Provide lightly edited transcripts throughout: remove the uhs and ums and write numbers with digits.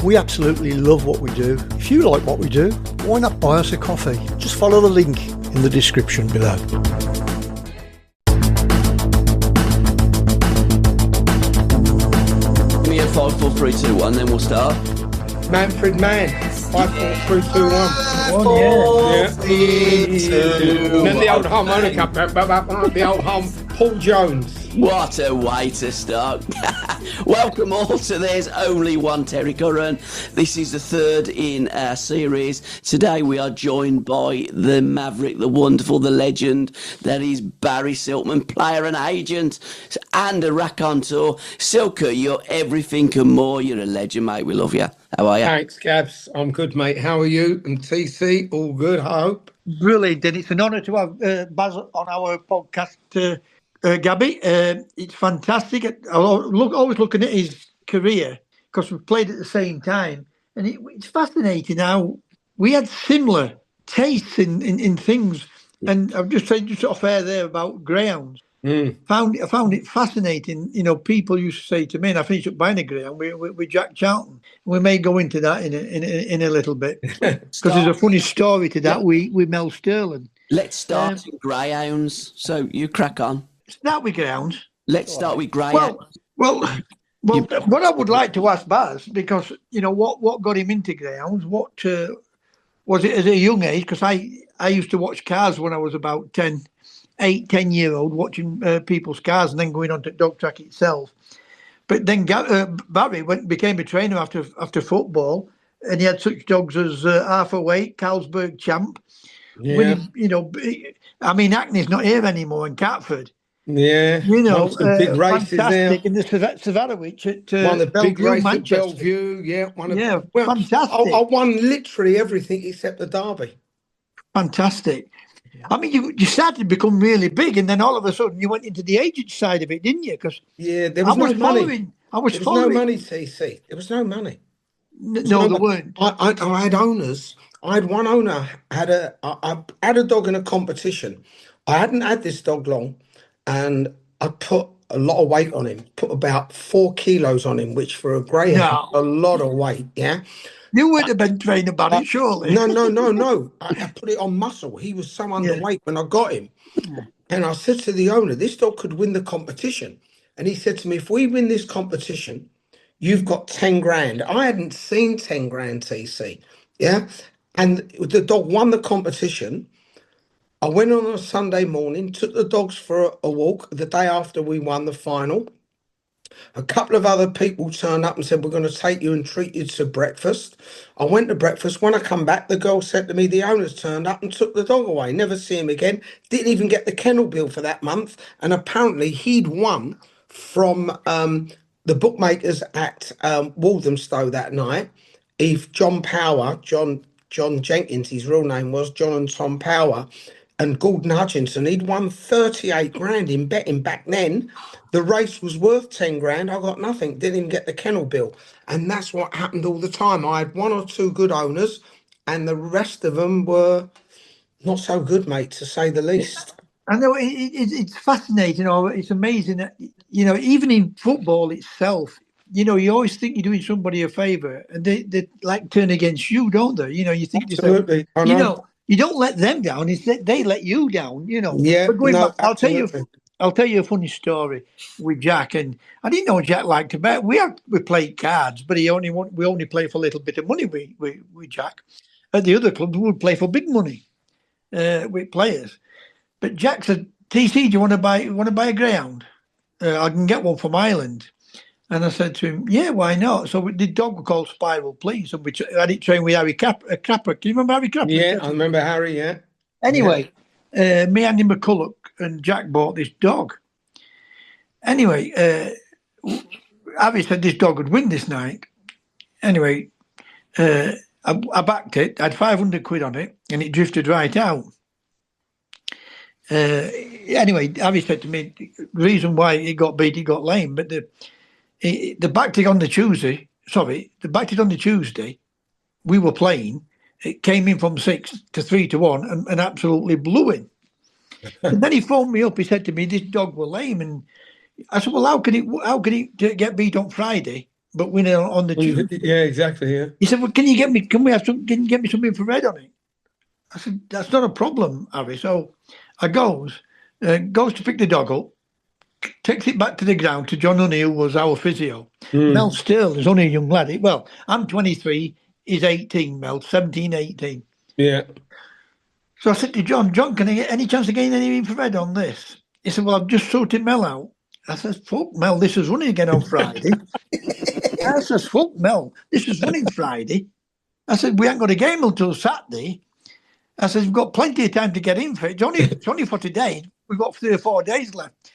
We absolutely love what we do. If you like what we do, why not buy us a coffee? Just follow the link in the description below. Give me a 5, 4, 3, 2, 1, then we'll start. Manfred Mann, 5, 4, 3, 2, 1. Four, three, two, And then the old one. harmonica, the old Paul Jones. What a way to start. Welcome all to There's Only One Terry Curran. This is the third in our series. Today we are joined by the maverick, the wonderful, the legend. That is Barry Silkman, player and agent and a raconteur. Silker, you're everything and more. You're a legend, mate. We love you. How are you? Thanks, Gabs. I'm good, mate. How are you? And TC, all good, I hope. Brilliant, and it's an honour to have Baz on our podcast, Gabby. It's fantastic. Always looking at his career because we've played at the same time, and it's fascinating how we had similar tastes in things. And I've just said just off air there about greyhounds. I found it fascinating. You know, people used to say to me, and I finished up buying a greyhound with Jack Charlton. We may go into that in a little bit because there's a funny story to that with Mel Sterling. Let's start with greyhounds. So you crack on. Start with greyhounds. Let's start with greyhounds. Well, what I would like to ask Baz, because you know what got him into greyhounds. What was it as a young age? Because I used to watch cars when I was about 10-year-old, watching people's cars and then going on to dog track itself. But then Barry became a trainer after football, and he had such dogs as Arthur Waite, Carlsberg Champ. Yeah. Winning, you know, I mean, Hackney's not here anymore in Catford. Yeah. You know, some big races fantastic. there. And the Savarowicz at One of the big Bellevue, races at Manchester. Bellevue. Yeah. Fantastic. I won literally everything except the Derby. Fantastic. I mean, you started to become really big, and then all of a sudden you went into the agent side of it, didn't you? Because there was no money. There was no money, TC. There was no money. No, there weren't. I had owners. I had one owner. I had a dog in a competition. I hadn't had this dog long, and I put a lot of weight on him. Put about 4 kilos on him, which for a greyhound, a lot of weight. Yeah. You wouldn't have been trained about it, surely. No. I put it on muscle. He was so underweight when I got him. Yeah. And I said to the owner, this dog could win the competition. And he said to me, if we win this competition, you've got 10 grand. I hadn't seen 10 grand, TC. Yeah. And the dog won the competition. I went on a Sunday morning, took the dogs for a walk the day after we won the final. A couple of other people turned up and said, we're going to take you and treat you to breakfast. I went to breakfast. When I come back, the girl said to me, the owners turned up and took the dog away. Never see him again. Didn't even get the kennel bill for that month. And apparently he'd won from the bookmakers at Walthamstow that night. John Jenkins, his real name was John and Tom Power, and Gordon Hutchinson, he'd won 38 grand in betting back then. The race was worth 10 grand. I got nothing, didn't even get the kennel bill. And that's what happened all the time. I had 1 or 2 good owners, and the rest of them were not so good, mate, to say the least. I know it's fascinating. It's amazing that, you know, even in football itself, you know, you always think you're doing somebody a favour, and they like turn against you, don't they? You know, you think absolutely. You know, you don't let them down. It's that they let you down. You know. Yeah. But going back, absolutely. I'll tell you a funny story with Jack, and I didn't know Jack liked to bet. We played cards, but we only play for a little bit of money with Jack. At the other clubs, we would play for big money with players. But Jack said, "TC, do you want to buy a greyhound? I can get one from Ireland." And I said to him, "Yeah, why not?" So the dog was called Spiral Please, and we had it trained with Harry Crapper. Can you remember Harry Crapper? Yeah, I remember Harry. Yeah. Anyway, me, Andy McCulloch, and Jack bought this dog. Anyway, Harry said this dog would win this night. Anyway, I backed it. I had 500 quid on it, and it drifted right out. Anyway, Harry said to me, the reason why he got beat, he got lame, but they backed it on the Tuesday. They backed it on the Tuesday. We were playing. It came in from 6 to 3 to 1 and absolutely blew him. And then he phoned me up. He said to me, "This dog were lame." And I said, "Well, how can it get beat on Friday but winning on the tube. Yeah, exactly. Yeah. He said, "Well, can you get me some infrared on it?" I said, "That's not a problem, Harry." So I goes to pick the dog up, takes it back to the ground to John Honey, who was our physio. Mel Still is only a young lad. Well, I'm 23, he's 18, Mel, 17, 18. Yeah. So I said to John, can I get any chance of getting any infrared on this? He said, "Well, I've just sorted Mel out." I said, "Fuck, Mel, this is running again on Friday." I said, "Fuck, Mel, this is running Friday." I said, "We ain't got a game until Saturday." I said, "We've got plenty of time to get in for it. It's only for today. We've got 3 or 4 days left."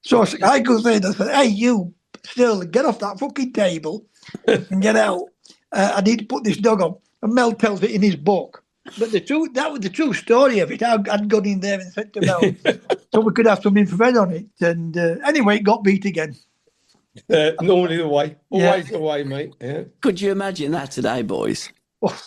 So I go there and I said, "Hey, you, Still, get off that fucking table and get out. I need to put this dog on." And Mel tells it in his book. But that was the true story of it. I'd gone in there and said to Mel, so we could have some infrared on it. And anyway, it got beat again. Normally the way. Always the way, mate. Yeah. Could you imagine that today, boys? Oh,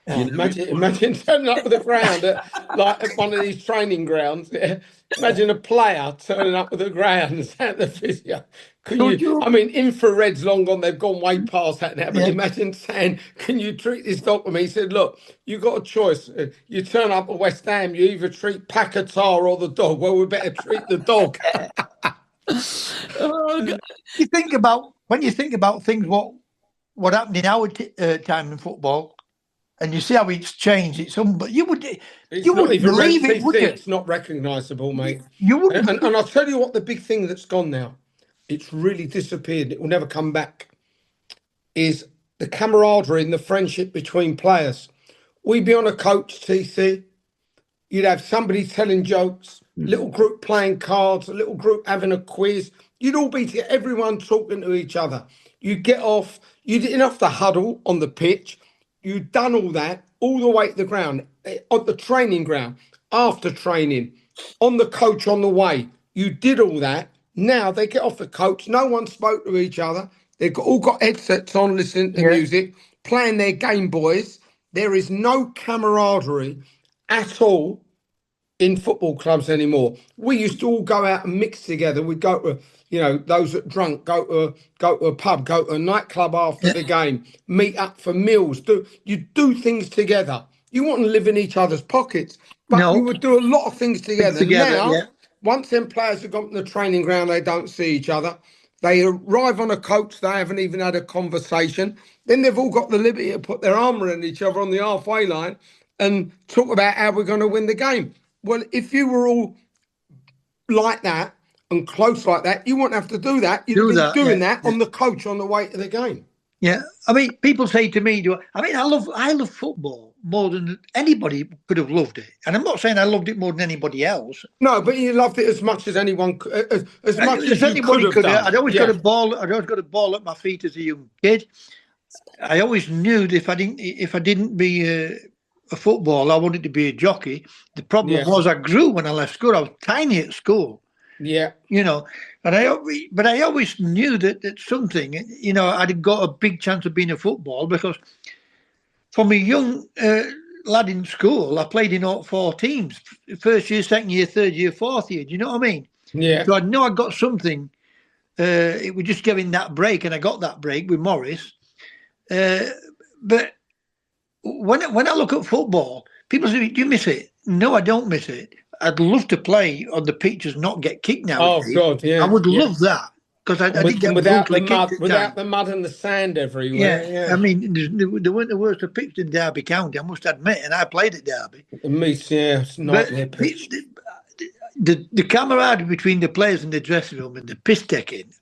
Imagine turning up with the ground at one of these training grounds. Yeah. Imagine a player turning up with the ground and saying the physio. I mean, infrared's long gone. They've gone way past that now. But imagine saying, "Can you treat this dog for me?" He said, "Look, you've got a choice. You turn up at West Ham, you either treat Pacatar or the dog. Well, we better treat the dog." When you think about things, what happened in our time in football, and you see how it's changed. You wouldn't believe it, would you? It's not recognisable, mate. You wouldn't. And I'll tell you what, the big thing that's gone now, it's really disappeared. It will never come back. Is the camaraderie and the friendship between players. We'd be on a coach, TC. You'd have somebody telling jokes, little group playing cards, a little group having a quiz. You'd all be together, everyone talking to each other. You'd get off. You didn't have to huddle on the pitch. You'd done all that all the way to the ground, on the training ground, after training, on the coach on the way. You did all that. Now they get off the coach. No one spoke to each other. They've all got headsets on, listening to music, playing their Game Boys. There is no camaraderie at all in football clubs anymore. We used to all go out and mix together. We'd go to, those that drunk, go to a pub, go to a nightclub after the game, meet up for meals. You do things together. You want to live in each other's pockets, but we would do a lot of things together. Now, once them players have gone to the training ground, they don't see each other. They arrive on a coach, they haven't even had a conversation. Then they've all got the liberty to put their arm around each other on the halfway line and talk about how we're going to win the game. Well, if you were all like that and close like that, you wouldn't have to do that. You'd be doing that on the coach on the way to the game. Yeah, I mean, people say to me, I love football more than anybody could have loved it, and I'm not saying I loved it more than anybody else. No, but you loved it as much as anyone, as much as anybody could have done. I'd always got a ball at my feet as a young kid. I always knew that if I didn't be a footballer, I wanted to be a jockey. The problem was I grew when I left school. I was tiny at school. Yeah, but I always knew that something, I'd got a big chance of being a footballer because from a young lad in school, I played in all 4 teams: first year, second year, third year, fourth year. Do you know what I mean? Yeah. So I know I got something. It was just giving that break, and I got that break with Morris. But when I look at football, people say, "Do you miss it?" No, I don't miss it. I'd love to play on the pitches, not get kicked now. Oh God, yeah. I would love that because I didn't get without the mud and the sand everywhere. Yeah. I mean, there weren't the worst of pitch in Derby County, I must admit, and I played at Derby. It's not their pitch. The camaraderie between the players in the dressing room and the piss taking.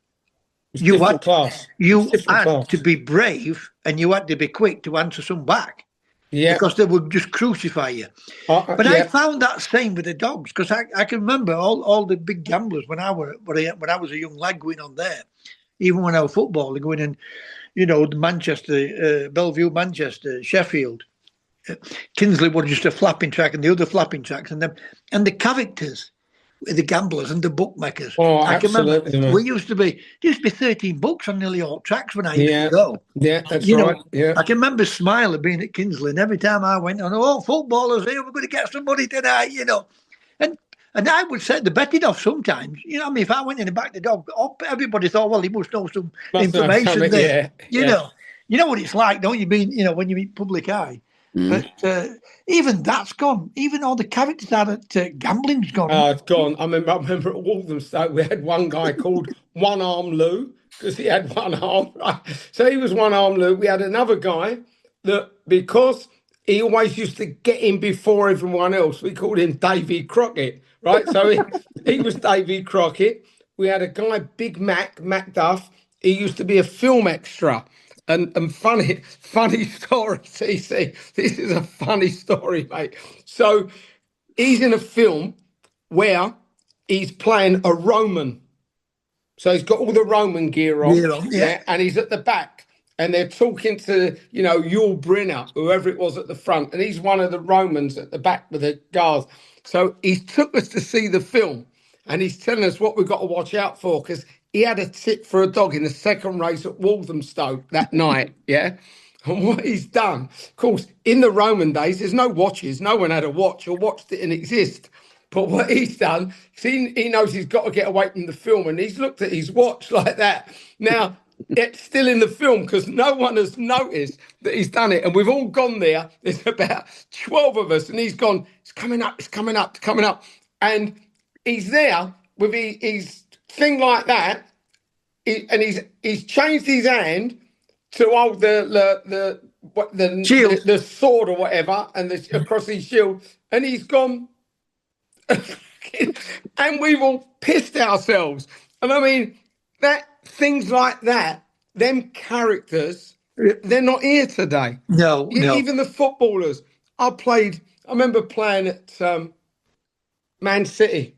You had to be brave and you had to be quick to answer some back. Yeah, because they would just crucify you. But I found that same with the dogs because I can remember all the big gamblers when I was a young lad going on there, even when I was footballing, going in, the Manchester, Bellevue, Manchester, Sheffield, Kinsley was just a flapping track and the other flapping tracks, and the characters. The gamblers and the bookmakers. Oh, I can absolutely. Remember, there used to be £13 on nearly all tracks when I used to go. Yeah, that's right. Yeah. I can remember Smiler being at Kinsley, and every time I went on, footballers here, we're going to get somebody tonight, And And I would set the betting off sometimes. You know what I mean? If I went in and backed the dog up, everybody thought, well, he must know some information there. You know what it's like, don't you? Being, when you meet public eye. But even that's gone. Even all the characters out at gambling's gone. Oh, it's gone. I remember at Walthamstow, we had one guy called One Arm Lou because he had one arm. Right? So he was One Arm Lou. We had another guy that, because he always used to get in before everyone else, we called him Davy Crockett, right? So he was Davy Crockett. We had a guy, Big Mac Duff. He used to be a film extra. And funny story, TC. This is a funny story, mate. So he's in a film where he's playing a Roman. So he's got all the Roman gear on, yeah, and he's at the back. And they're talking to, Yul Brynner, whoever it was at the front. And he's one of the Romans at the back with the guards. So he took us to see the film. And he's telling us what we've got to watch out for, because he had a tip for a dog in the second race at Walthamstow that night, yeah? And what he's done, of course, in the Roman days, there's no watches. No one had a watch or watched it and exist. But what he's done, he knows he's got to get away from the film, and he's looked at his watch like that. Now, it's still in the film because no one has noticed that he's done it. And we've all gone there. There's about 12 of us, and he's gone, it's coming up, it's coming up, it's coming up. And he's there with his thing like that, and he's changed his hand to hold the shield, the sword or whatever, and across his shield, and he's gone, and we've all pissed ourselves. And I mean, that things like that, them characters, they're not here today. No. Even the footballers. I remember playing at Man City,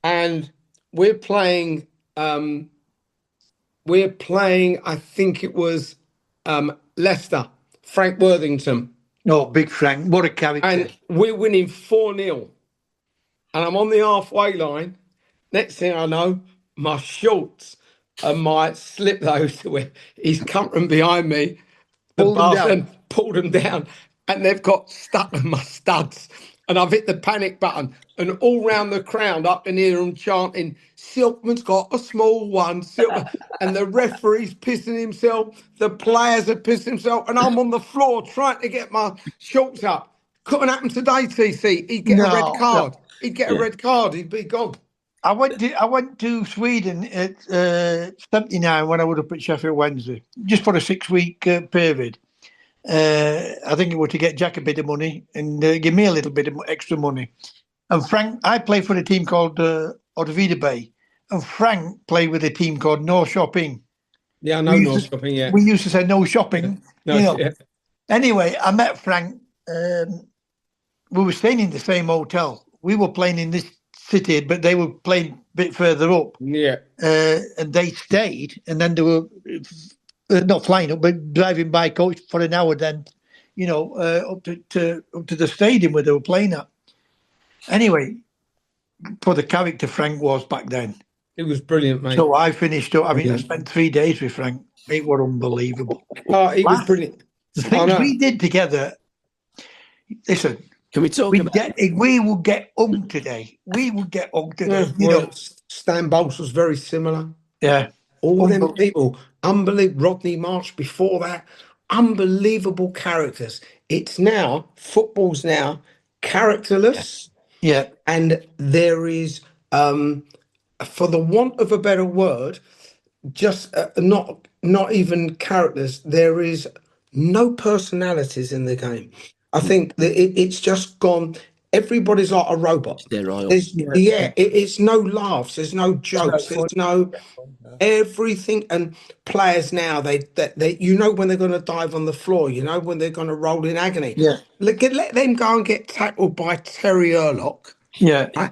and we're playing, I think it was Leicester, Frank Worthington. Oh, big Frank, what a character. And we're winning 4-0. And I'm on the halfway line. Next thing I know, my shorts and my slip those to where he's come from behind me, pulled them down, and they've got stuck in my studs. And I've hit the panic button, and all round the crowd I can hear them chanting, Silkman's got a small one, Silkman. And the referee's pissing himself, the players are pissing themselves, and I'm on the floor trying to get my shorts up. Couldn't happen today, TC. He'd get a red card. He'd get a red card. He'd be gone. I went to Sweden at 79 when I was up at Sheffield Wednesday, just for a 6-week period. I think it was to get Jack a bit of money and give me a little bit of extra money. And Frank, I played for a team called Orvida Bay, and Frank played with a team called No Shopping. Yeah, I know No Shopping, yeah. We used to say no shopping. Yeah. Anyway, I met Frank. We were staying in the same hotel. We were playing in this city, but they were playing a bit further up. Yeah. And they stayed, and then they were not flying up, but driving by coach for an hour. Then, up to the stadium where they were playing at. Anyway, for the character Frank was back then, it was brilliant, mate. So I finished up. I mean, I spent 3 days with Frank. It was unbelievable. Oh, it was brilliant. The things we did together. Listen. Can we talk about it? We will get today. We will get today. Yeah, Stan Bowles was very similar. Yeah. All them people. Unbelievable. Rodney Marsh before that. Unbelievable characters. It's now, football's now characterless. Yeah. And there is, for the want of a better word, just not even characters. There is no personalities in the game. I think that it's just gone. Everybody's like a robot. It's no laughs. There's no jokes. There's no everything. And players now, they when they're going to dive on the floor. When they're going to roll in agony. Yeah. Let them go and get tackled by Terry Urlock. Yeah.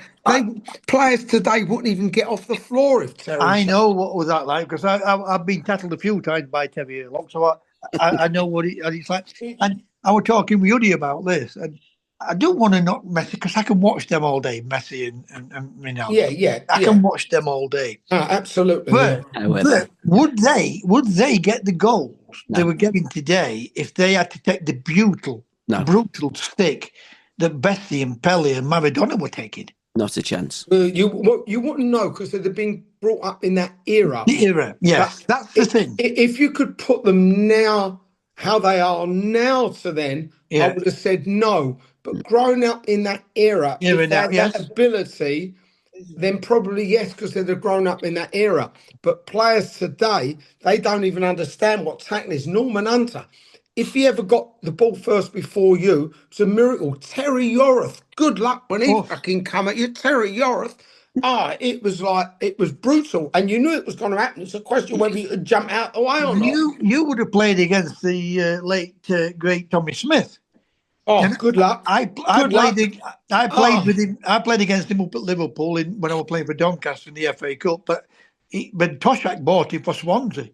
Players today wouldn't even get off the floor if Terry. I know what was that like, because I've been tackled a few times by Terry Urlock, so I know what it's like. And I was talking with Yudi about this, and I don't want to knock Messi because I can watch them all day, Messi and Ronaldo. Yeah. I can watch them all day. Absolutely. But would they get the goals they were getting today if they had to take the brutal stick that Bessie and Pele and Maradona were taking? Not a chance. You wouldn't know because they'd have been brought up in that era. The era, yes, But that's the thing. If you could put them now, how they are now to then, I would have said no. But growing up in that era, if they had that ability, then probably yes, because they'd have grown up in that era. But players today, they don't even understand what tackling is. Norman Hunter, if he ever got the ball first before you, it's a miracle. Terry Yorath, good luck when he fucking come at you. Terry Yorath, it was brutal. And you knew it was going to happen. It's a question whether you could jump out the way or not. You would have played against the late, great Tommy Smith. Oh, and good luck. I played with him. I played against him up at Liverpool when I was playing for Doncaster in the FA Cup. But Toshak bought him for Swansea,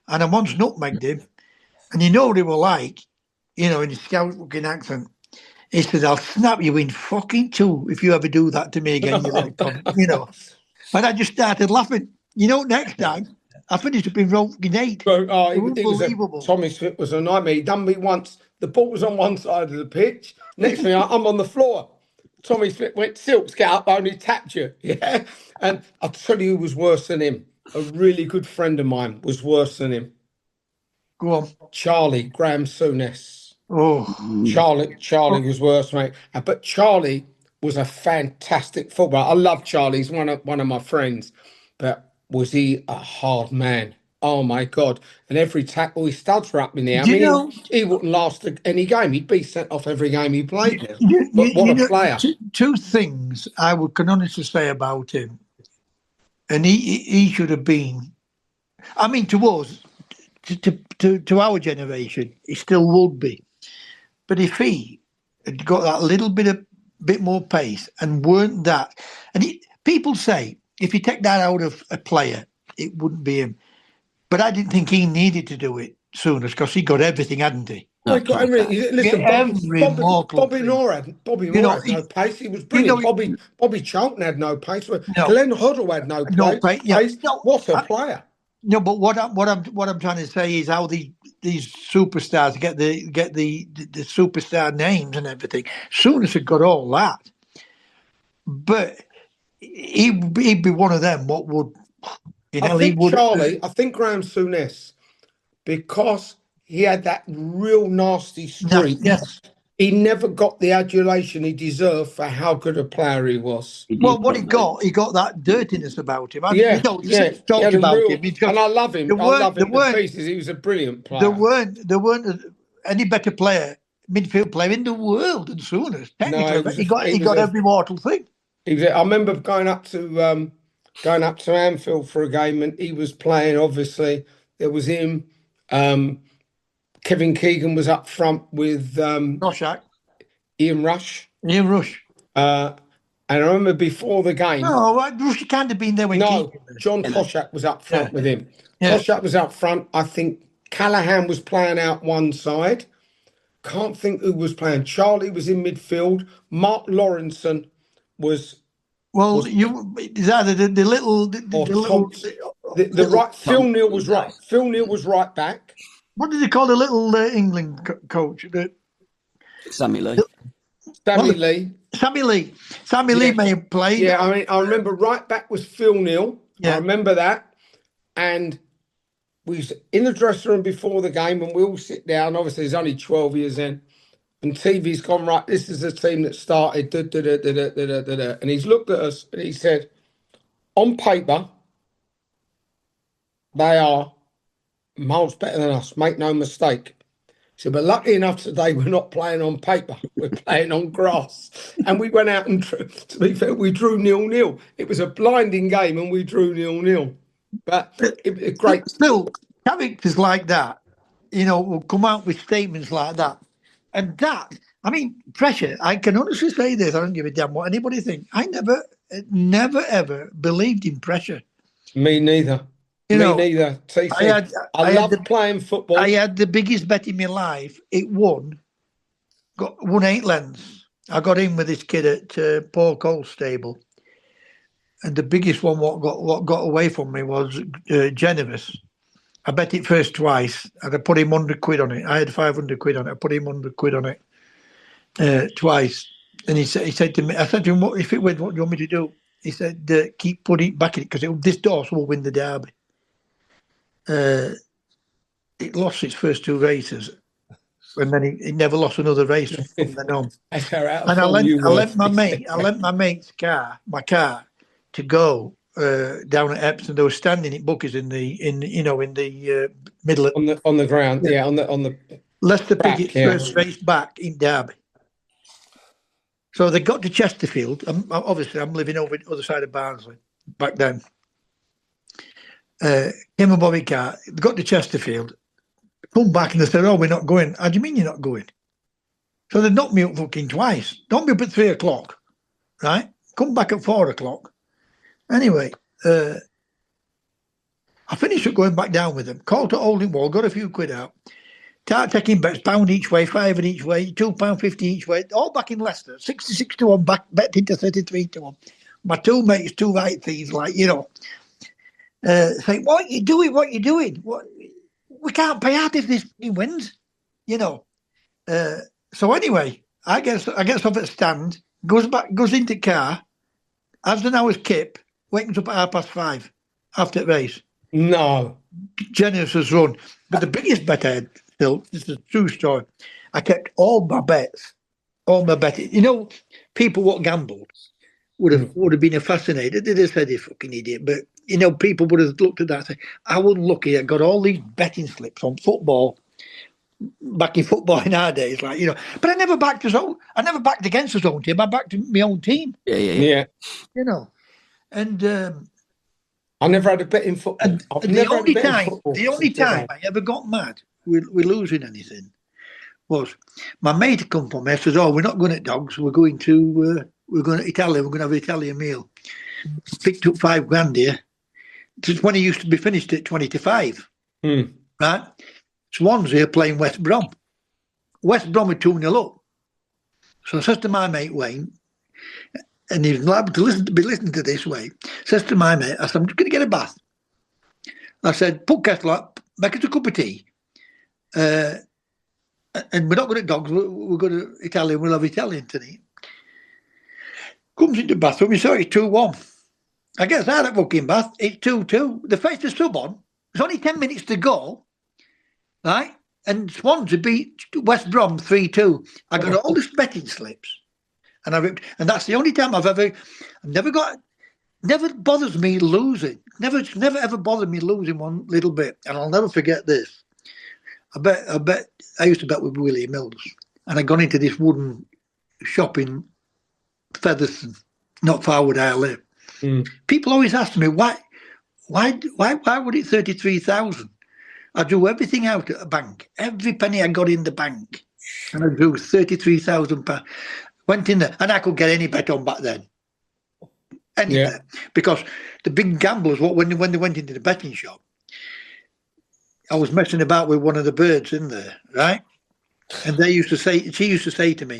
and I once nutmegged him. And you know what he was like, in his scout-looking accent. He said, "I'll snap you in fucking two if you ever do that to me again." And I just started laughing. Next time I finished up in fucking 8. Unbelievable. Tommy Smith was a nightmare. He done me once. The ball was on one side of the pitch. Next thing I'm on the floor. Tommy Smith went, "Silks, get up, I only tapped you." Yeah. And I'll tell you who was worse than him. A really good friend of mine was worse than him. Go on. Charlie, Graham Souness. Oh. Charlie was worse, mate. But Charlie was a fantastic footballer. I love Charlie. He's one of my friends. But was he a hard man? Oh, my God. And every tackle, his studs were up in the air. He wouldn't last any game. He'd be sent off every game he played. But what a player. Two things I can honestly say about him. And he should have been, to us, to our generation, he still would be. But if he had got that little bit more pace and weren't that, and people say if you take that out of a player, it wouldn't be him. But I didn't think he needed to do it sooner because he got everything, hadn't he? Oh, he got everything. Listen, Bobby Moore had no pace. He was brilliant. Bobby Charlton had no pace. Glenn Hoddle had no pace. What a player! No, but what I'm trying to say is how these superstars get the superstar names and everything. Souness had got all that, but he'd be one of them. What would I think Graham Souness, because he had that real nasty streak. Yes. He never got the adulation he deserved for how good a player he was. Well, what he got that dirtiness about him. And I love him. I love him to pieces. He was a brilliant player. There weren't any better midfield player in the world than Souness. Technically, he got every mortal thing. I remember going up to Anfield for a game, and he was playing. Obviously, there was him. Kevin Keegan was up front with Ian Rush. And I remember before the game. No, Rush can't have been there when Keegan was. John Koshak was up front with him. Yeah. Koshak was up front. I think Callahan was playing out one side. Can't think who was playing. Charlie was in midfield. Mark Lawrenson was. Well, is either the right. Phil Neal was right. Phil Neal was right back. What did they call the little England coach? Sammy Lee. Sammy Lee may have played. Yeah, I remember right back was Phil Neal. Yeah. I remember that. And we was in the dressing room before the game, and we all sit down. Obviously, there's only 12 years in. And TV's gone, right, this is the team that started. And he's looked at us and he said, on paper, they are miles better than us, make no mistake. He said, but lucky enough today, we're not playing on paper. We're playing on grass. And we went out and, to be fair, we drew 0-0. It was a blinding game and we drew 0-0. But it was great. Still, characters like that, will come out with statements like that. And that, pressure, I can honestly say this, I don't give a damn what anybody thinks. I never, ever believed in pressure. Me neither. Me neither. I loved playing football. I had the biggest bet in my life. It won 8 lengths. I got in with this kid at Paul Cole's stable. And the biggest one what got away from me was Genevis. I bet it first twice, and I put him £100 on it. I had 500 quid on it. I put him £100 on it twice. And he said to me, I said to him, "What if it wins? What do you want me to do?" He said, "Keep putting it back in it because this horse will win the Derby." It lost its first 2 races, and then it never lost another race from then on. And I lent my mate's car, to go down at Epsom. They were standing at Bucky's in the middle of, on the ground, on the Lester Piggett's first race back in Derby. So they got to Chesterfield. Obviously, I'm living over the other side of Barnsley back then. Came a Bobby car. They got to Chesterfield, come back, and they said, "Oh, we're not going." "How do you mean you're not going?" So they knocked me up fucking twice. Knocked me up at 3 o'clock, right? Come back at 4 o'clock. Anyway, I finished up going back down with them. Called to Holding Wall, got a few quid out. Start taking bets, £1 each way, £5 each way, £2.50 each way, all back in Leicester. 66 to 1, back bet into 33 to 1. My 2 mates, 2 right thieves, saying, "What you doing? What you doing? What? We can't pay out if this wins, So anyway, I get off at stand, goes into car, has an hour's kip, wakes up at 5:30 after the race. No. Generous as run. But the biggest bet I had, Phil, this is a true story. I kept all my bets. People what gambled would have been fascinated. They just said, "You fucking idiot." But, people would have looked at that and said, "I was lucky. I got all these betting slips on football." Back in football in our days, but I never backed I never backed against his own team. I backed my own team. Yeah. And I never had a bet in football. The only time I ever got mad with losing anything was my mate had come from me. I said, "Oh, we're not going at Dogs. We're going to Italy. We're going to have an Italian meal." Picked up £5 here. Just when he used to be finished at 20 to 5, right? Swansea playing West Brom. West Brom were 2-0 up. So I says to my mate Wayne, and he's liable to be listening to this, Wayne, says to my mate, I said, "I'm just going to get a bath." I said, "Put kettle up, make us a cup of tea. And we're not going to Dogs, we're going to Italian, we'll have Italian tonight." Comes into the bathroom, he saw it 2-1. I guess out of fucking bath, it's 2-2. They faced the sub on. There's only 10 minutes to go. Right? And Swansea beat West Brom 3-2. I got all these betting slips. And that's the only time never bothers me losing. Never ever bothered me losing one little bit. And I'll never forget this. I used to bet with Willie Mills. And I got into this wooden shop in Featherstone, not far where I live. People always ask me, why would it 33,000? I drew everything out at a bank, every penny I got in the bank, and I drew £33,000. Went in there, and I could get any bet on back then, anywhere, because the big gamblers, when they went into the betting shop, I was messing about with one of the birds in there, right? And she used to say to me,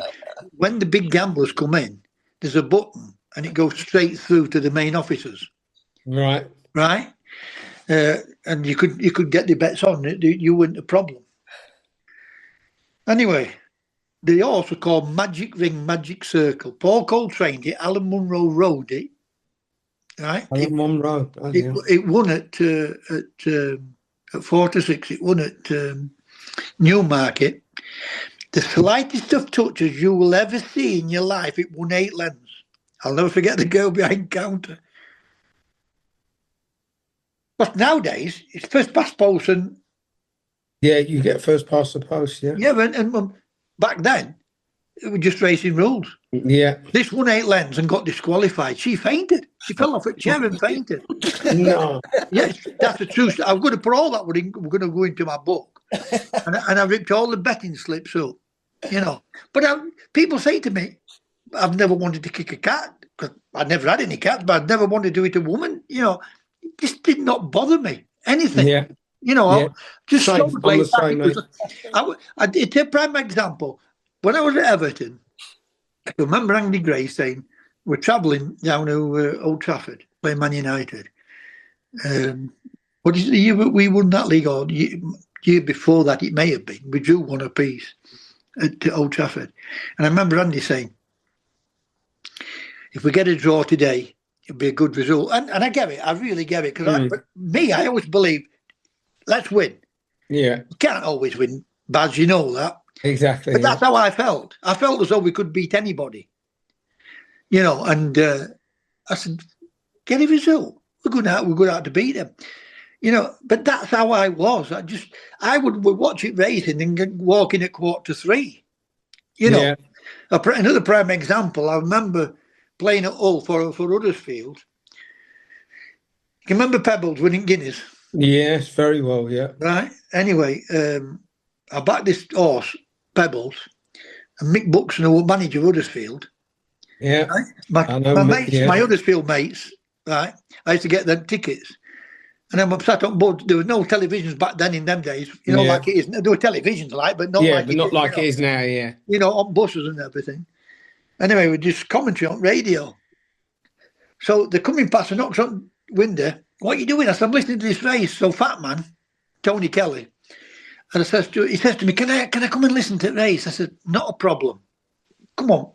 "When the big gamblers come in, there's a button, and it goes straight through to the main offices." Right. And you could get the bets on it. You weren't a problem. Anyway, they also called Magic Ring, Magic Circle. Paul Cole trained it. Alan Munro rode it. Right. Alan Munro. It won at 4 to 6. It won at Newmarket. The slightest of touches you will ever see in your life. It won 8 lengths. I'll never forget the girl behind counter. But nowadays, it's first past post and... Yeah, you get first past the post, yeah. Yeah, and back then, it was just racing rules. Yeah. This won 8 lengths and got disqualified. She fainted. She fell off a chair and fainted. No. Yes, that's the truth. I'm going to put all that, we're going to go into my book. And I ripped all the betting slips up, But people say to me, I've never wanted to kick a cat, because I never had any cats, but I'd never wanted to do it to a woman, This did not bother me. Anything. Yeah. Just same, so I'm the same, it's a prime example. When I was at Everton, I remember Andy Gray saying, "We're travelling down to Old Trafford, playing Man United. What is the year we won that league, or year before that, it may have been. We drew 1 apiece at Old Trafford." And I remember Andy saying, if we get a draw today, it'd be a good result. And I get it. I really get it. Because I always believe, let's win. Yeah. We can't always win, Baz, you know that. Exactly. But that's how I felt. I felt as though we could beat anybody. You know, and I said, get a result. We're going out to beat them. You know, but that's how I was. I would watch it racing and walk in at 2:45. You know, Yeah. Another prime example, I remember playing at Hull for Huddersfield. You can remember Pebbles winning Guinness? Yes, very well, yeah. Right. Anyway, I backed this horse, Pebbles, and Mick Buxton, who was manager of Huddersfield. Yeah. Right? My mates, my Huddersfield mates, right? I used to get them tickets. And I'm sat on board. There was no televisions back then in them days, you know, like it is. There were televisions, but not like but not like it is now, yeah. You know, on buses and everything. Anyway, we just commentary on radio. So they're coming past and knocks on window. What are you doing? I said, I'm listening to this race. So Fat Man, Tony Kelly, and he says to me, can I come and listen to the race? I said, not a problem. Come on.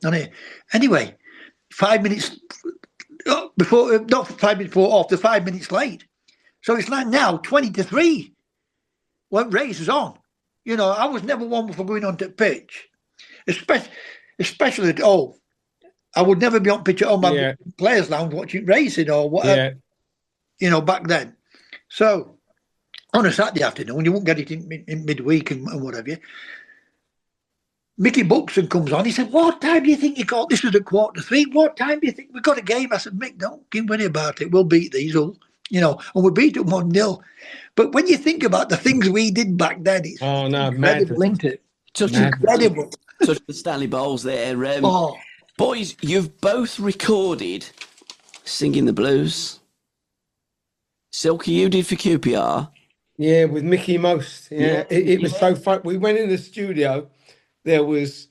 Anyway, 5 minutes before, not 5 minutes before, after 5 minutes late. So it's like now 20-3 when race is on. You know, I was never one for going on to pitch, especially I would never be on pitch at my players' lounge watching racing or whatever. You know, back then. So on a Saturday afternoon, you won't get it in midweek and whatever. Mickey Buxton comes on. He said, "What time do you think you got? This is at 2:45. What time do you think we got a game?" I said, "Mick, don't worry about it. We'll beat these all." You know, and we beat them 1-0. But when you think about the things we did back then, it's incredible, isn't it? Such incredible. Such the Stanley Bowls there. Boys, you've both recorded Singing the Blues. Silky, you did for QPR. Yeah, with Mickey Most. Yeah, it was so fun. We went in the studio. There was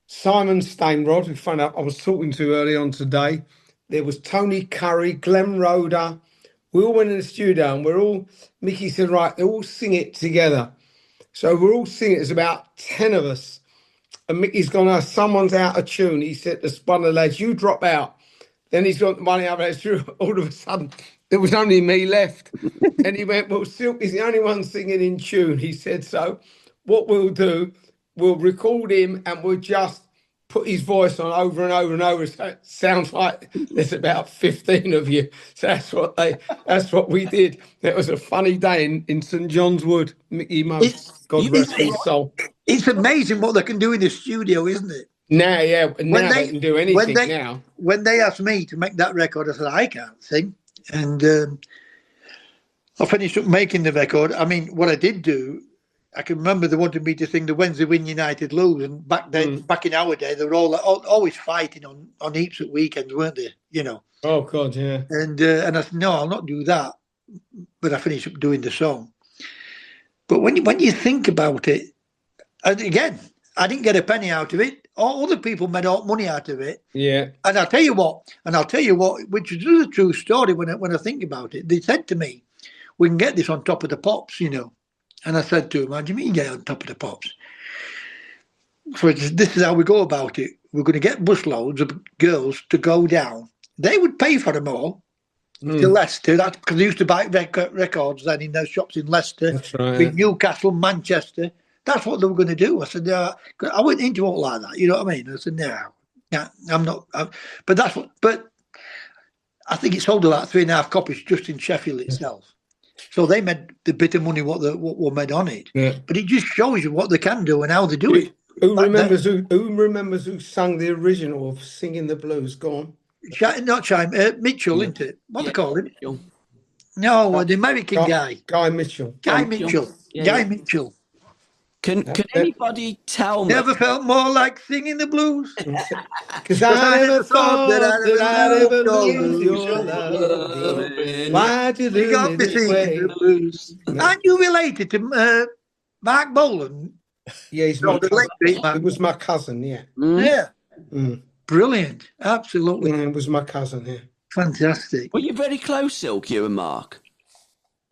Simon Stainrod, who found out I was talking to early on today. There was Tony Curry, Glenn Roder. We all went in the studio and Mickey said, right, they all sing it together. So we're all singing. There's about 10 of us. And Mickey's gone, someone's out of tune. He said to one of the lads, you drop out. Then he's got one of the others. All of a sudden, there was only me left. And he went, well, Silk is the only one singing in tune. He said, so what we'll do, we'll record him and we'll just put his voice on over and over and over. So it sounds like there's about 15 of you. So that's what we did. It was a funny day in St. John's Wood. Mickey Most, God rest his soul. It's amazing what they can do in the studio, isn't it? Now, they can do anything now. When they asked me to make that record, I said, I can't sing. And I finished up making the record. I mean, what I did do, I can remember they wanted me to sing the Wednesday Win United Lose, and back in our day, they were always fighting on heaps at weekends, weren't they? You know. Oh God, yeah. And I said, no, I'll not do that. But I finished up doing the song. But when you think about it, and again, I didn't get a penny out of it. All other people made all money out of it. Yeah. And I'll tell you what, which is a true story when I think about it. They said to me, "We can get this on Top of the Pops," you know. And I said to him, "How do you mean get on Top of the Pops?" So this is how we go about it. We're going to get busloads of girls to go down. They would pay for them all to Leicester. That's because they used to buy records then in those shops in Leicester, that's right, Newcastle, Manchester. That's what they were going to do. I said, I went into it like that. You know what I mean? I said, no, I'm not. But I think it sold about 3.5 copies just in Sheffield itself. So they made the bit of money what were made on it. Yeah. But it just shows you what they can do and how they do it. Who remembers who sang the original of Singing the Blues? Go on. Mitchell, isn't it? What they call him? Mitchell. No, the American guy. Guy Mitchell. Guy Mitchell. Guy Mitchell. Can anybody tell me? Never felt more like singing the blues. Because I never thought that I'd ever lose your love. Why'd you do me this way? The blues. Aren't you related to Mark Bolan? Yeah, he's my cousin. It was my cousin, yeah. Yeah. Brilliant. Absolutely. It was my cousin, yeah. Fantastic. Were you very close, Silk, you and Mark?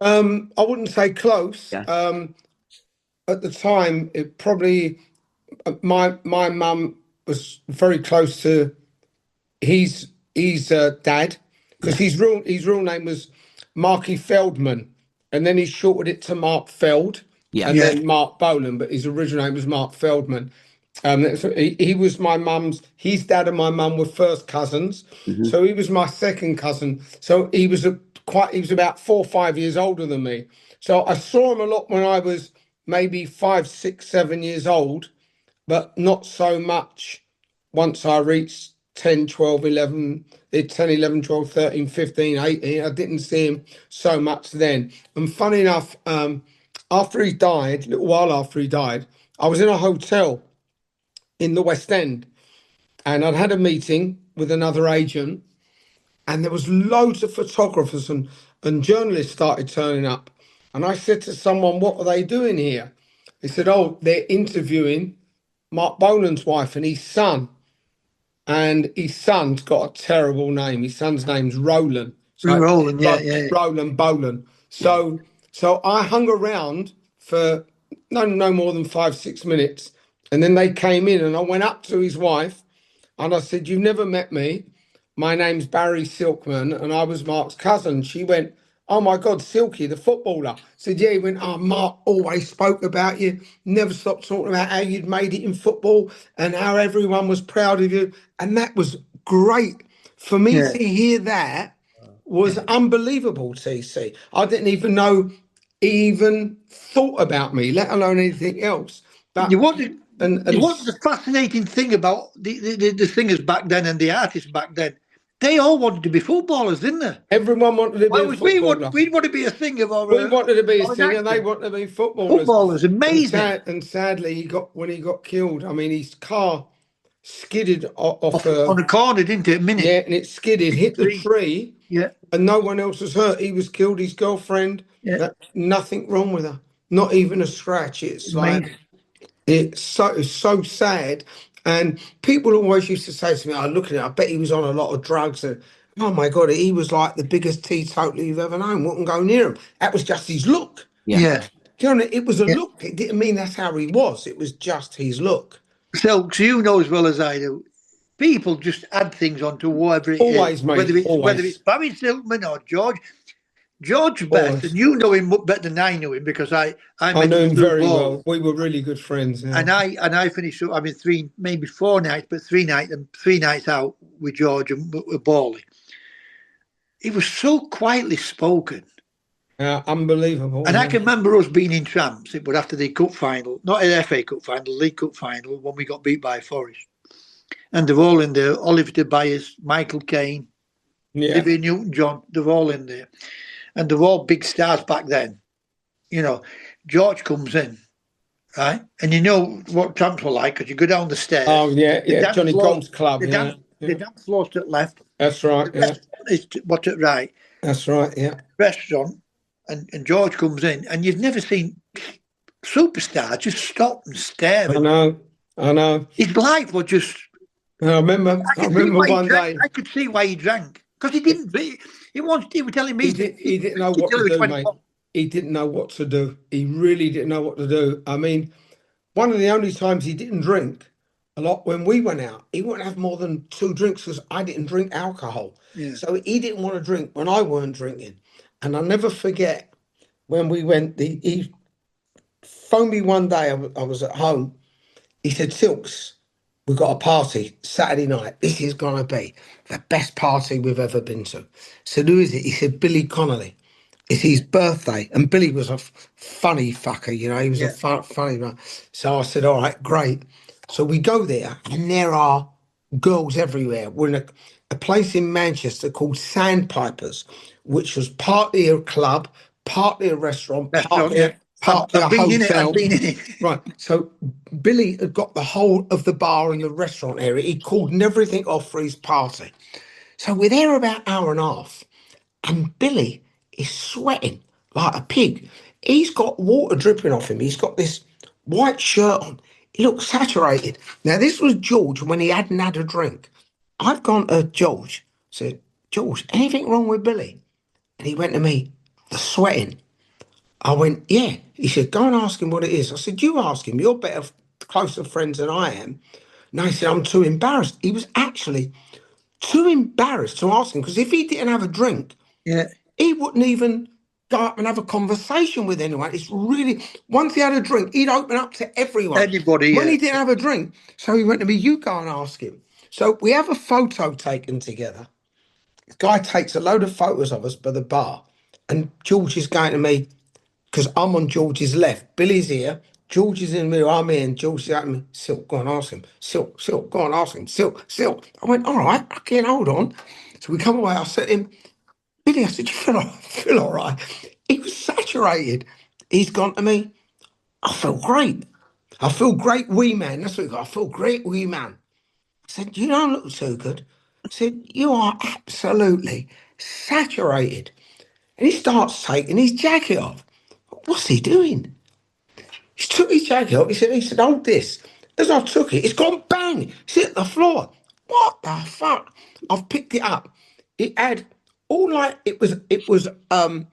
I wouldn't say close. Yeah. At the time, it probably my mum was very close to his his dad, because his real name was Marky Feldman, and then he shortened it to Mark Feld, and then Mark Bolan, but his original name was Mark Feldman. He was my mum's. His dad and my mum were first cousins, so he was my second cousin. So he was he was about 4 or 5 years older than me. So I saw him a lot when I was maybe 5, 6, 7 years old, but not so much once I reached 10, 12, 11, 10, 11, 12, 13, 15, 18. I didn't see him so much then. And funny enough, after he died, a little while after he died, I was in a hotel in the West End, and I'd had a meeting with another agent, and there was loads of photographers and journalists started turning up. And I said to someone, what are they doing here? They said, oh, they're interviewing Mark Bolan's wife and his son. And his son's got a terrible name. His son's name's Roland. So Roland, Roland Bolan. So I hung around for no more than 5, 6 minutes. And then they came in and I went up to his wife and I said, you've never met me. My name's Barry Silkman and I was Mark's cousin. She went, oh my God, Silky, the footballer. I said, yeah. He went, oh, Mark always spoke about you, never stopped talking about how you'd made it in football and how everyone was proud of you. And that was great. For me to hear that was unbelievable, TC. I didn't even know he even thought about me, let alone anything else. But what's the fascinating thing about the singers back then and the artists back then? They all wanted to be footballers, didn't they? Everyone wanted to be a footballer. We want to be a singer. We wanted to be a singer, and they wanted to be footballers. Footballers, amazing. And sadly, when he got killed, I mean, his car skidded off on a corner, didn't it? A minute. Yeah, and it skidded, hit the tree. Yeah. And no one else was hurt. He was killed. His girlfriend. Yeah. Nothing wrong with her. Not even a scratch. It's amazing. Like it's so sad. And people always used to say to me, "I look at it. I bet he was on a lot of drugs." And oh my God, he was like the biggest teetotaler you've ever known. Wouldn't go near him. That was just his look. Yeah. You know, it was a look. It didn't mean that's how he was. It was just his look. So you know as well as I do, people just add things onto whatever it is. Mate, whether it's Barry Silkman or George Best, and you know him much better than I knew him because I knew him very well. We were really good friends. Yeah. And I finished up. I mean, maybe 4 nights, but 3 nights out with George and with Bawley. He was so quietly spoken. Unbelievable. And I can remember us being in Tramps. It was after the cup final, not an FA Cup final, the League Cup final, when we got beat by Forest. And they're all in there. Oliver Tobias, Michael Caine, Olivia Newton-John, they're all in there. And they're all big stars back then. You know, George comes in, right? And you know what Tramps were like because you go down the stairs. Oh, yeah. Johnny Gold's club. The dance floor's to the left. That's right. It's to the right. That's right, yeah. Restaurant. And George comes in, and you've never seen superstars just stop and stare. I know. His life was just. I remember one day. I could see why he drank because he didn't. He was telling me he didn't know what to do, mate. He didn't know what to do. He really didn't know what to do. I mean, one of the only times he didn't drink a lot when we went out, he wouldn't have more than 2 drinks because I didn't drink alcohol. Yeah. So he didn't want to drink when I weren't drinking. And I'll never forget when we went, he phoned me one day, I was at home. He said, Silks, we've got a party Saturday night. This is going to be the best party we've ever been to. So who is it? He said, Billy Connolly. It's his birthday. And Billy was a funny fucker, you know, he was a funny man. So I said, all right, great. So we go there and there are girls everywhere. We're in a place in Manchester called Sandpipers, which was partly a club, partly a restaurant, partly a hotel. Right. So Billy had got the whole of the bar and the restaurant area. He called everything off for his party. So we're there about an hour and a half, and Billy is sweating like a pig. He's got water dripping off him. He's got this white shirt on. He looks saturated. Now, this was George when he hadn't had a drink. I've gone to George, said, George, anything wrong with Billy? And he went to me, the sweating. I went, yeah. He said, go and ask him what it is. I said, you ask him. You're better, closer friends than I am. No, he said, I'm too embarrassed. He was actually too embarrassed to ask him, because if he didn't have a drink, he wouldn't even go up and have a conversation with anyone. It's really, once he had a drink, he'd open up to everyone. Anybody, when he didn't have a drink, so he went to me, you go and ask him. So we have a photo taken together. The guy takes a load of photos of us by the bar, and George is going to me, because I'm on George's left. Billy's here. George is in the middle. I'm here, and George is at me. Silk, go and ask him. Silk, go and ask him. Silk. I went, all right, okay, hold on. So we come away. I said to him, Billy, I said, you feel all right? He was saturated. He's gone to me, I feel great. I feel great, wee man. That's what he got. I feel great, wee man. I said, you don't look so good. I said, you are absolutely saturated. And he starts taking his jacket off. What's he doing? He took his jacket off. He said, hold this. As I took it, it's gone bang. It's hit the floor. What the fuck? I've picked it up. It had all like it was like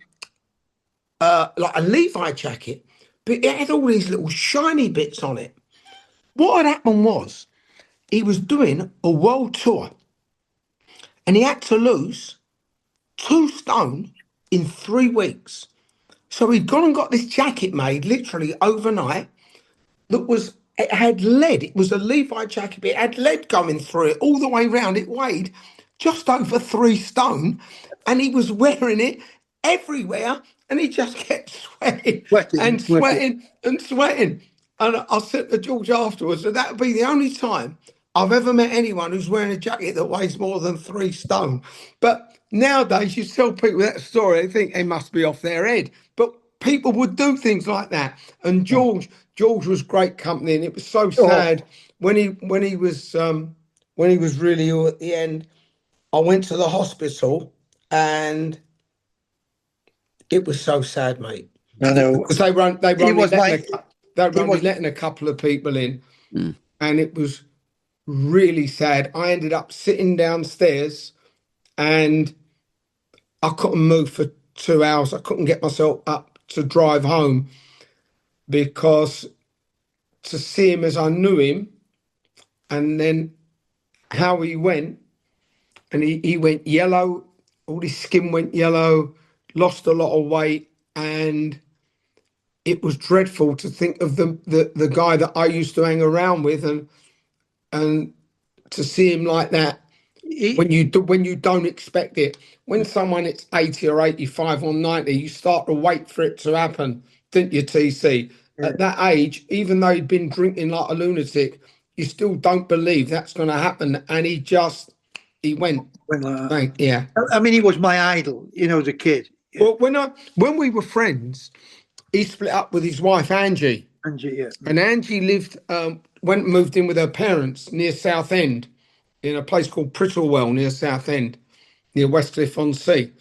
a Levi jacket, but it had all these little shiny bits on it. What had happened was he was doing a world tour, and he had to lose 2 stone in 3 weeks. So he'd gone and got this jacket made literally overnight it had lead. It was a Levi jacket, but it had lead going through it all the way around. It weighed just over 3 stone, and he was wearing it everywhere, and he just kept sweating. And I said to George afterwards that would be the only time I've ever met anyone who's wearing a jacket that weighs more than 3 stone. But nowadays, you tell people that story, they think they must be off their head. But people would do things like that. And George was great company, and it was so sad when he was really ill at the end. I went to the hospital, and it was so sad, mate. I know. Because they were only letting a couple of people in, and it was really sad. I ended up sitting downstairs, and I couldn't move for 2 hours. I couldn't get myself up to drive home, because to see him as I knew him, and then how he went, and he went yellow, all his skin went yellow, lost a lot of weight, and it was dreadful to think of the guy that I used to hang around with, and to see him like that when you don't expect it. When someone it's 80 or 85 or 90, you start to wait for it to happen, didn't you, TC? Yeah. At that age, even though he'd been drinking like a lunatic, you still don't believe that's going to happen. And he went. Yeah. I mean, he was my idol, as a kid. Well, when we were friends, he split up with his wife, Angie. Angie, yeah. And Angie moved in with her parents near Southend, in a place called Prittlewell near Southend, near Westcliff-on-Sea.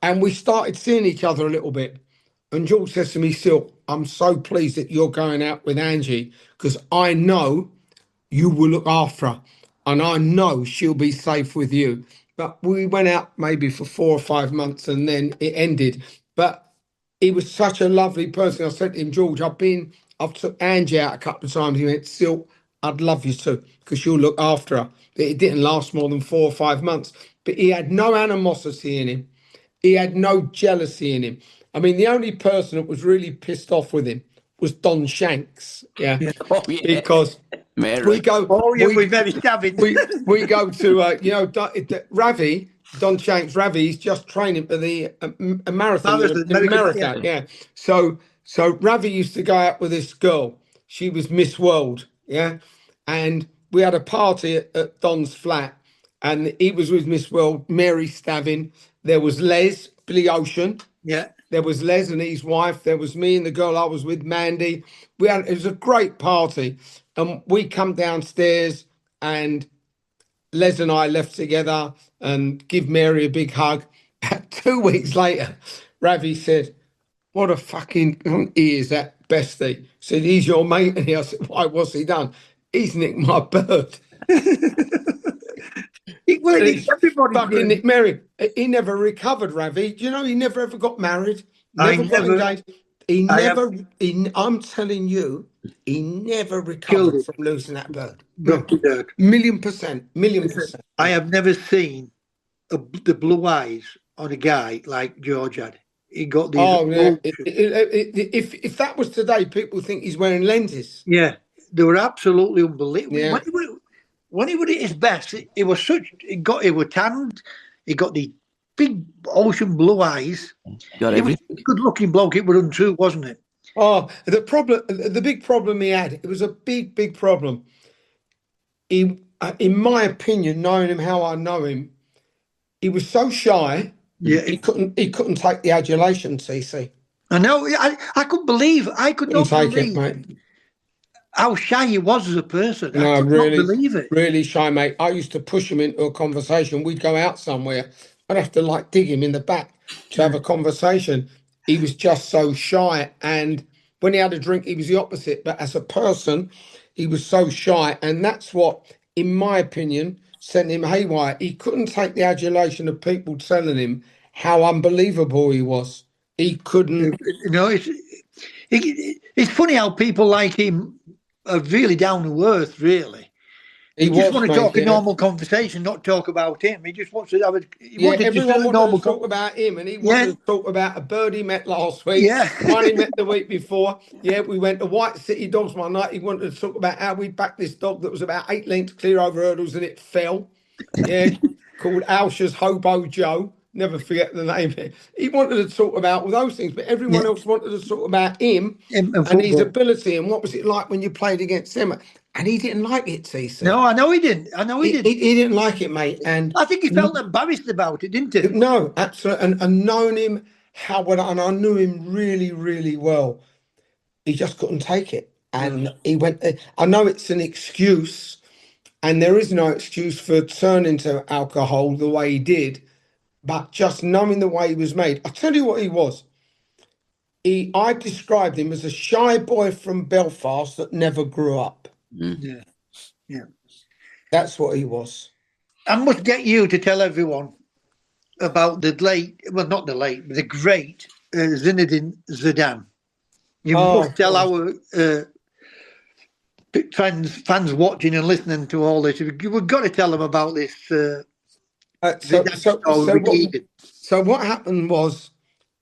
And we started seeing each other a little bit. And George says to me, Silk, I'm so pleased that you're going out with Angie, because I know you will look after her, and I know she'll be safe with you. But we went out maybe for 4 or 5 months, and then it ended. But he was such a lovely person. I said to him, George, I've took Angie out a couple of times. He went, Silk, I'd love you to, because you'll look after her. It didn't last more than 4 or 5 months. But he had no animosity in him. He had no jealousy in him. I mean, the only person that was really pissed off with him was Don Shanks. Yeah. Oh, yeah. Because we go. We're very savage. We go to Ravi, Don Shanks. Ravi, he's just training for the marathon. America. Yeah. So Ravi used to go out with this girl. She was Miss World. Yeah. And we had a party at Don's flat, and he was with Miss World, Mary Stavin. There was Les, Billy Ocean. Yeah. There was Les and his wife. There was me and the girl I was with, Mandy. It was a great party. And we come downstairs, and Les and I left together and give Mary a big hug. 2 weeks later, Ravi said, what a fucking he is, that bestie. He said, he's your mate. And I said, why, what's he done? He's nicked my bird. Fucking Nick Mary. He never recovered, Ravi. Do you know he never ever got married? Never got engaged. I'm telling you, he never Killed recovered it. from losing that bird. No, Dropped it dead. million Listen, percent. I have never seen the blue eyes on a guy like George had. He got these Oh yeah. ultra. If that was today, people think he's wearing lenses. Yeah, they were absolutely unbelievable. Yeah. When he was at his best, he was such. He was tanned. He got the big ocean blue eyes. Got He was everything. a good-looking bloke. It was untrue, wasn't it? Oh, the big problem he had, it was a big problem. He, in my opinion, knowing him how I know him, he was so shy. Yeah, He couldn't take the adulation. CC I know. I could couldn't not take it, believe mate. how shy he was as a person. I No, could not believe it. really shy, mate. I used to push him into a conversation. We'd go out somewhere. I'd have to like dig him in the back to have a conversation. He was just so shy. And when he had a drink, he was the opposite. But as a person, he was so shy. And that's what, in my opinion, sent him haywire. He couldn't take the adulation of people telling him how unbelievable he was. He couldn't. You know, it's funny how people like him are really down to earth. Really, He he just was, want to mate. talk a Yeah. normal conversation, not talk about him. He just wants to have a. He Yeah, wanted just everyone a wanted normal. to talk about him, and he Yeah, wanted to talk about a bird he met last week, yeah. one he met the week before. Yeah, we went to White City Dogs one night. He wanted to talk about how we backed this dog that was about 8 lengths clear over hurdles and it fell. Yeah, called Alsha's Hobo Joe. Never forget the name. He wanted to talk about all those things, but everyone Yeah, else wanted to talk about him in and his football. ability and what was it like when you played against him. And he didn't like it, TC. No, I know he didn't. I know he didn't. He didn't like it, mate. And I think he felt embarrassed about it, didn't he? no, absolutely. And knowing him how well, and I knew him really well, he just couldn't take it. And he went, I know it's an excuse, and there is no excuse for turning to alcohol the way he did, but just knowing the way he was made. I'll tell you what he was. I described him as a shy boy from Belfast that never grew up. Yeah, yeah. That's what he was. I must get you to tell everyone about the late, well, not the late, but the great Zinedine Zidane. You Oh, must tell God. our fans watching and listening to all this. We've got to tell them about this Zidane story with Egan. So what happened was,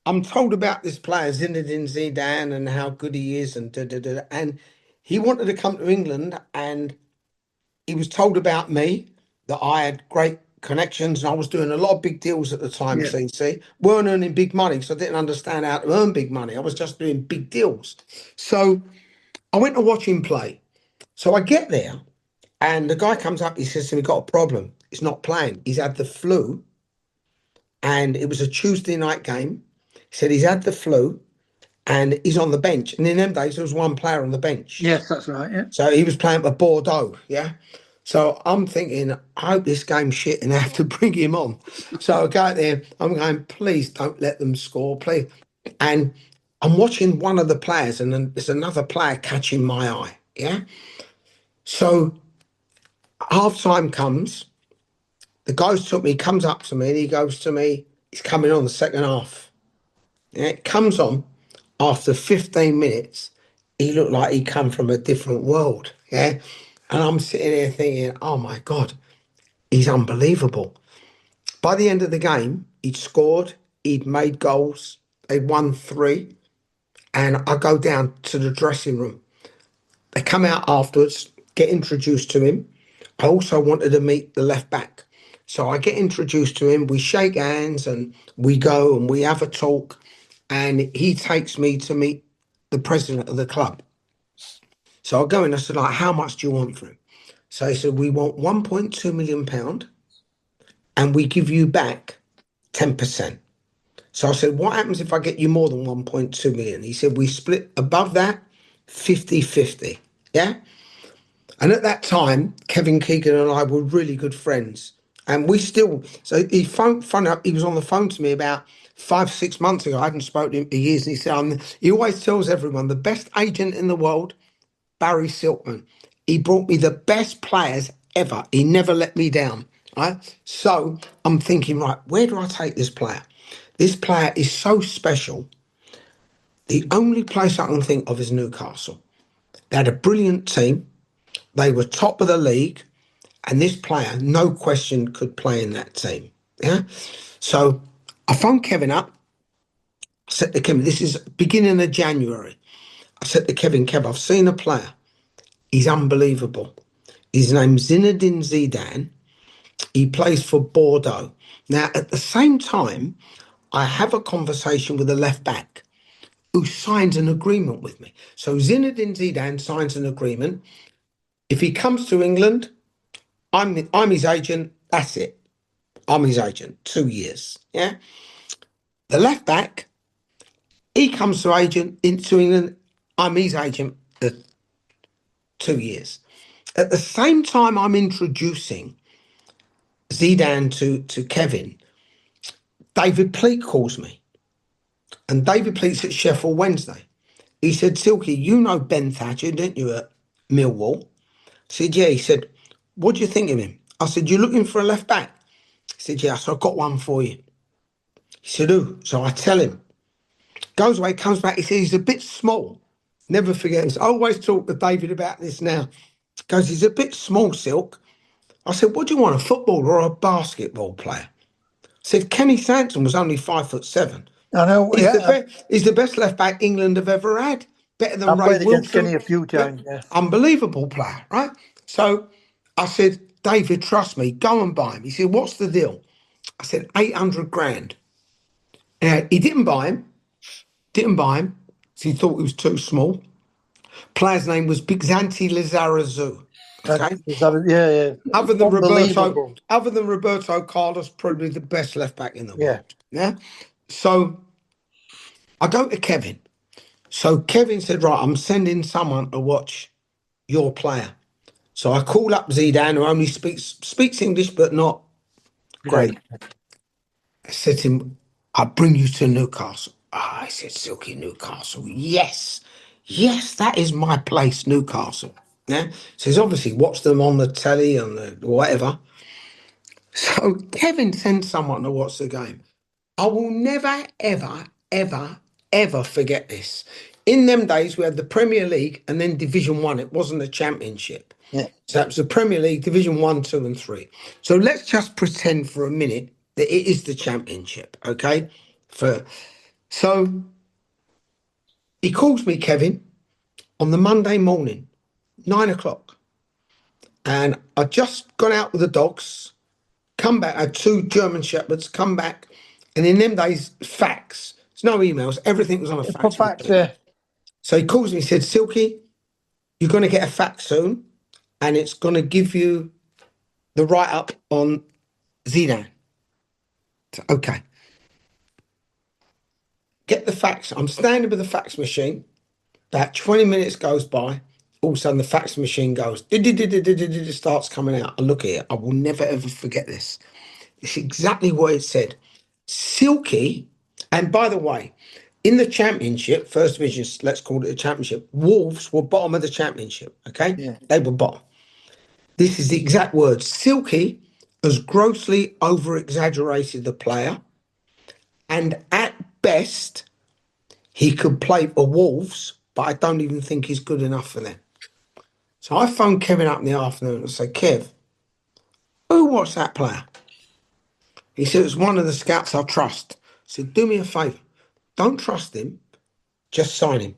I'm told about this player, Zinedine Zidane, and how good he is, and and he wanted to come to England, and he was told about me, that I had great connections, and I was doing a lot of big deals at the time, Yeah. CC. Weren't earning big money, so I didn't understand how to earn big money. I was just doing big deals. So I went to watch him play. So I get there, and the guy comes up, he says to me, got a problem. He's not playing. He's had the flu, and it was a Tuesday night game. He said he's had the flu and he's on the bench. And in them days, there was one player on the bench. Yes, that's right. Yeah. So he was playing for Bordeaux. Yeah. So I'm thinking, I hope this game's shit and I have to bring him on. So I go out there, I'm going, please don't let them score, please. And I'm watching one of the players, and then there's another player catching my eye. Yeah. So half time comes, the guy took me, comes up to me, and he goes to me, he's coming on the second half. Yeah, it comes on after 15 minutes. He looked like he come from a different world. Yeah. And I'm sitting there thinking, oh my God, he's unbelievable. By the end of the game, he'd scored, he'd made goals, they'd won 3. And I go down to the dressing room. They come out afterwards, get introduced to him. I also wanted to meet the left back. So I get introduced to him, we shake hands and we go and we have a talk. And he takes me to meet the president of the club. So I go in, I said, like, how much do you want for him? So he said, we want £1.2 million and we give you back 10%. So I said, what happens if I get you more than 1.2 million? He said, we split above that 50-50. Yeah. And at that time, Kevin Keegan and I were really good friends. And we still, so he phoned up, he was on the phone to me about 5-6 months ago. I hadn't spoken to him for years. And he said, he always tells everyone, the best agent in the world, Barry Silkman. He brought me the best players ever. He never let me down. Right. So I'm thinking, right, where do I take this player? This player is so special. The only place I can think of is Newcastle. They had a brilliant team. They were top of the league. And this player, no question, could play in that team. Yeah. So I phoned Kevin up. I said to Kevin, this is beginning of January. I said to Kevin, Kev, I've seen a player. He's unbelievable. His name's Zinedine Zidane. He plays for Bordeaux. Now, at the same time, I have a conversation with a left back who signs an agreement with me. So Zinedine Zidane signs an agreement. If he comes to England, I'm his agent. That's it. I'm his agent. 2 years. Yeah. The left back, he comes to into England. I'm his agent. 2 years. At the same time, I'm introducing Zidane to Kevin. David Pleat calls me, and David Pleat's at Sheffield Wednesday. He said, Silky, you know Ben Thatcher, didn't you, at Millwall? I said, yeah. He said, what do you think of him? I said, you're looking for a left back? He said, yeah. So I've got one for you. He said, who? So I tell him. Goes away, comes back. He said, he's a bit small. Never forget this. I always talk to David about this now. Goes, he's a bit small, Silk. I said, what do you want, a footballer or a basketball player? I said, Kenny Sansom was only 5'7". I know. He's the best left back England have ever had. Better than I've Ray played against Wilson. Kenny a few times. Yeah. Unbelievable player, right? So I said, David, trust me, go and buy him. He said, what's the deal? I said, 800 grand. He didn't buy him. Because he thought he was too small. Player's name was Bigzanti Lizarazu. Okay. Yeah. Other than Roberto Carlos, probably the best left back in the world. Yeah. So I go to Kevin. So Kevin said, right, I'm sending someone to watch your player. So I call up Zidane, who only speaks English, but not great. I said to him, I'll bring you to Newcastle. I said, Silky, Newcastle. Yes, that is my place, Newcastle. Yeah. So he's obviously watched them on the telly and the whatever. So Kevin sends someone to watch the game. I will never, ever, ever, ever forget this. In them days, we had the Premier League and then Division 1. It wasn't a championship. Yeah. So that was the Premier League, Division 1, 2 and 3. So let's just pretend for a minute that it is the championship, okay? So he calls me, Kevin, on the Monday morning, 9 o'clock. And I'd just gone out with the dogs, come back, I had 2 German Shepherds, come back. And in them days, fax. There's no emails. Everything was on a fax. So he calls me, he said, Silky, you're going to get a fax soon, and it's going to give you the write-up on Zidane. So, okay. Get the fax. I'm standing with the fax machine. About 20 minutes goes by. All of a sudden, the fax machine goes, it starts coming out. I look at it. I will never, ever forget this. It's exactly what it said. Silky, and by the way, in the championship, first division, let's call it a championship, Wolves were bottom of the championship, okay? Yeah. They were bottom. This is the exact word. Silky has grossly over-exaggerated the player, and at best, he could play for Wolves, but I don't even think he's good enough for them. So I phoned Kevin up in the afternoon and said, Kev, who was that player? He said, it's one of the scouts I trust. I said, do me a favour. Don't trust him. Just sign him.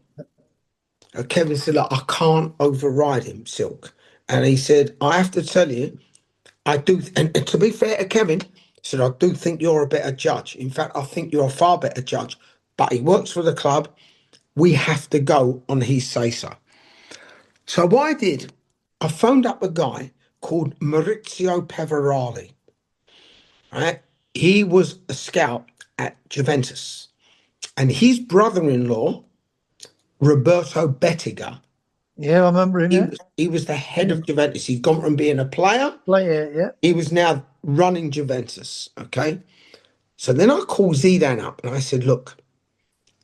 And Kevin said, look, I can't override him, Silk. And he said, I have to tell you, I do. And to be fair to Kevin, he said, I do think you're a better judge. In fact, I think you're a far better judge. But he works for the club. We have to go on his say-so. So what I did, I phoned up a guy called Maurizio Peverali. Right? He was a scout at Juventus. And his brother-in-law, Roberto Bettiga. Yeah, I remember him. He was the head of Juventus. He'd gone from being a player. Yeah. He was now running Juventus, okay? So then I called Zidane up and I said, look,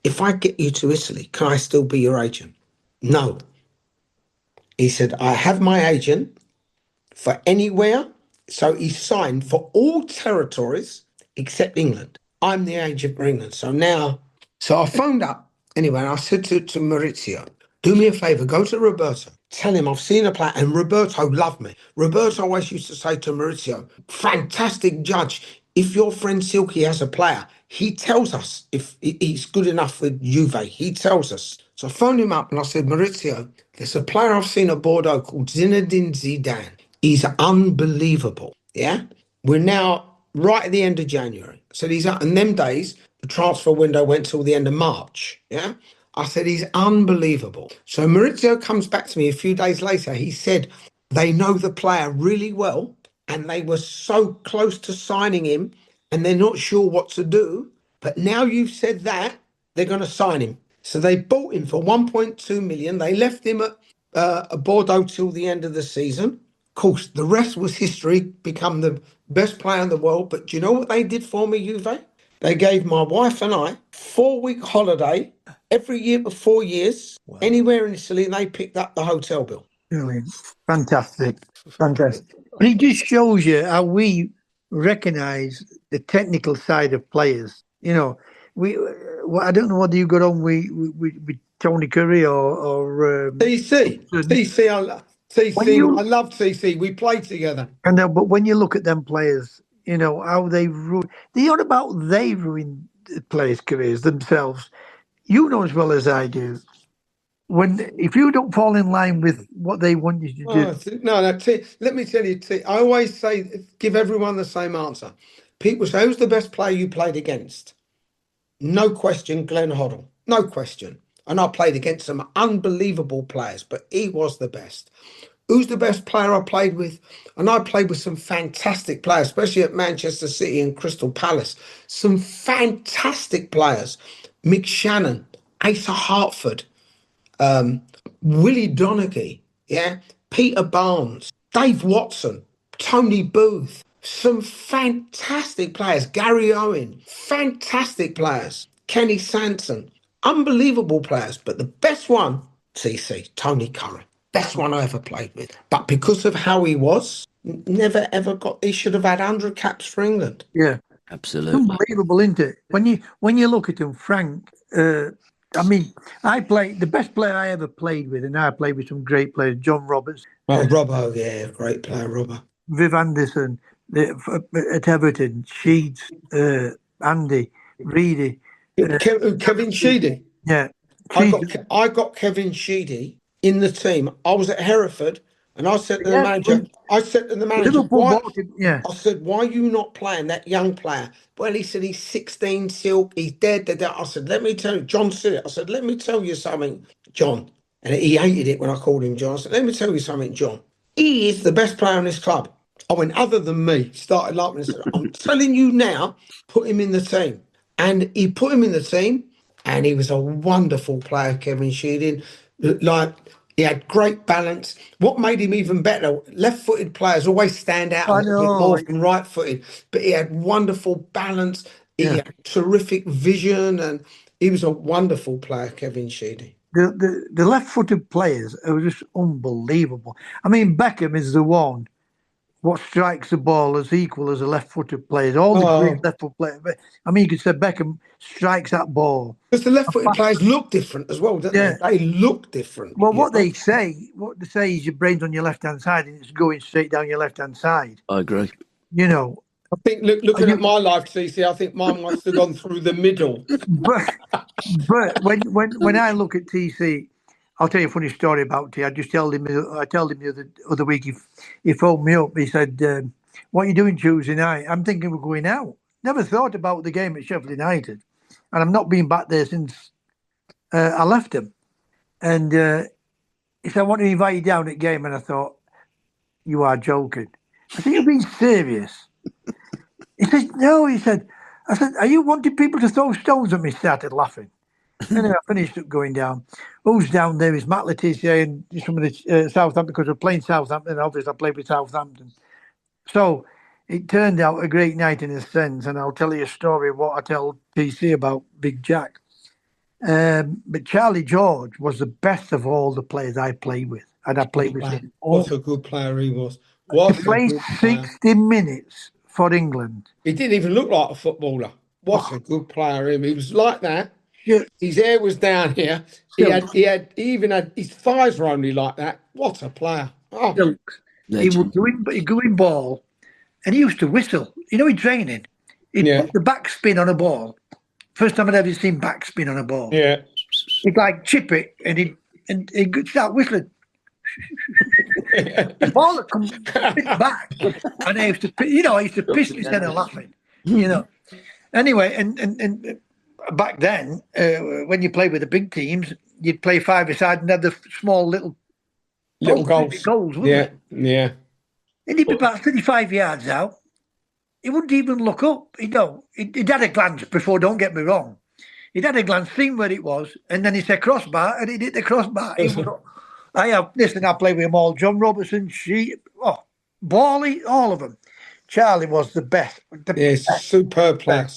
if I get you to Italy, can I still be your agent? No. He said, I have my agent for anywhere. So he signed for all territories except England. I'm the agent for England. So I phoned up Anyway, I said to Maurizio, do me a favour, go to Roberto, tell him I've seen a player, and Roberto loved me. Roberto always used to say to Maurizio, fantastic judge. If your friend Silky has a player, he tells us if he's good enough for Juve. He tells us. So I phoned him up and I said, Maurizio, there's a player I've seen at Bordeaux called Zinedine Zidane. He's unbelievable. Yeah? We're now right at the end of January. So he's up in them days, the transfer window went till the end of March. Yeah. I said, he's unbelievable. So Maurizio comes back to me a few days later. He said, they know the player really well and they were so close to signing him and they're not sure what to do. But now you've said that, they're going to sign him. So they bought him for 1.2 million. They left him at Bordeaux till the end of the season. Of course, the rest was history, become the best player in the world. But do you know what they did for me, Juve? They gave my wife and I 4-week holiday every year for 4 years, anywhere in Italy, and they picked up the hotel bill. Brilliant. Fantastic. Fantastic. But it just shows you how we recognise the technical side of players. You know, I don't know whether you got on with Tony Curry or TC. TC, I love TC. We played together. But when you look at them players, you know, how they ruin the players' careers themselves. You know as well as I do. If you don't fall in line with what they want you to do. Let me tell you, I always say, give everyone the same answer. People say, who's the best player you played against? No question, Glenn Hoddle. No question. And I played against some unbelievable players, but he was the best. Who's the best player I played with? And I played with some fantastic players, especially at Manchester City and Crystal Palace. Some fantastic players. Mick Shannon, Asa Hartford, Willie Donaghy, yeah, Peter Barnes, Dave Watson, Tony Booth, some fantastic players, Gary Owen, fantastic players, Kenny Sanson, unbelievable players, but the best one, TC, Tony Curran, best one I ever played with. But because of how he was, never ever he should have had 100 caps for England. Yeah, absolutely. Unbelievable, isn't it? When you look at him, Frank, I mean, the best player I ever played with, and I played with some great players, John Roberts. Robbo, yeah, great player, Robbo. Viv Anderson at Everton, Sheeds, Andy, Reedy. Kevin Sheedy. Yeah. I got Kevin Sheedy in the team. I was at Hereford and I said to the manager, why, I said, why are you not playing that young player? Well, he said, he's 16, Silk, he's dead. I said, let me tell you, John said it. I said, let me tell you something, John. And he hated it when I called him John. I said, let me tell you something, John. He is the best player in this club. I went, other than me, started laughing and said, I'm telling you now, put him in the team. And he put him in the team, and he was a wonderful player, Kevin Sheedy. Like, he had great balance. What made him even better, left-footed players always stand out a little bit more than right-footed, but he had wonderful balance. He had terrific vision, and he was a wonderful player, Kevin Sheedy. The left-footed players are just unbelievable. I mean, Beckham is the one. What strikes the ball as equal as a left-footed player. All the great left-footed players. I mean, you could say Beckham strikes that ball. Because the left-footed players look different as well, don't they? They look different. Well, what they say is your brain's on your left-hand side and it's going straight down your left-hand side. I agree. You know. I think, looking at my life, TC, I think mine must have gone through the middle. But when I look at TC, I'll tell you a funny story about T. I told him the other week, he phoned me up. He said, what are you doing Tuesday night? I'm thinking we're going out. Never thought about the game at Sheffield United. And I've not been back there since I left him. And he said, I want to invite you down at game. And I thought, you are joking. I said, you're being serious. He said, no. I said, are you wanting people to throw stones at me? Started laughing. And then I finished up going down. Who's down there is Matt Letizia and some of the Southampton, because we're playing Southampton. Obviously, I played with Southampton. So it turned out a great night in a sense. And I'll tell you a story of what I tell PC about Big Jack. But Charlie George was the best of all the players I played with. And I played with him. What a good player he was. He played 60 minutes for England. He didn't even look like a footballer. What a good player he was like that. Yeah. His hair was down here. He even had his thighs were only like that. What a player! Oh, Silks. He would go in ball, and he used to whistle. You know, in training, he'd yeah, put the backspin on a ball. First time I'd ever seen backspin on a ball. yeah. He'd like chip it, and he'd start whistling. The ball would come back, and I used to, I used to piss myself of laughing. Anyway, and back then, when you played with the big teams, you'd play five-a-side and have the small little goals. wouldn't Yeah, it? yeah. And he'd be about 35 yards out. He wouldn't even look up. He'd had a glance before, don't get me wrong. He'd had a glance, seen where it was, and then he said crossbar, and he hit the crossbar. I played with them all. John Robertson, Bally, all of them. Charlie was the best. Superb player.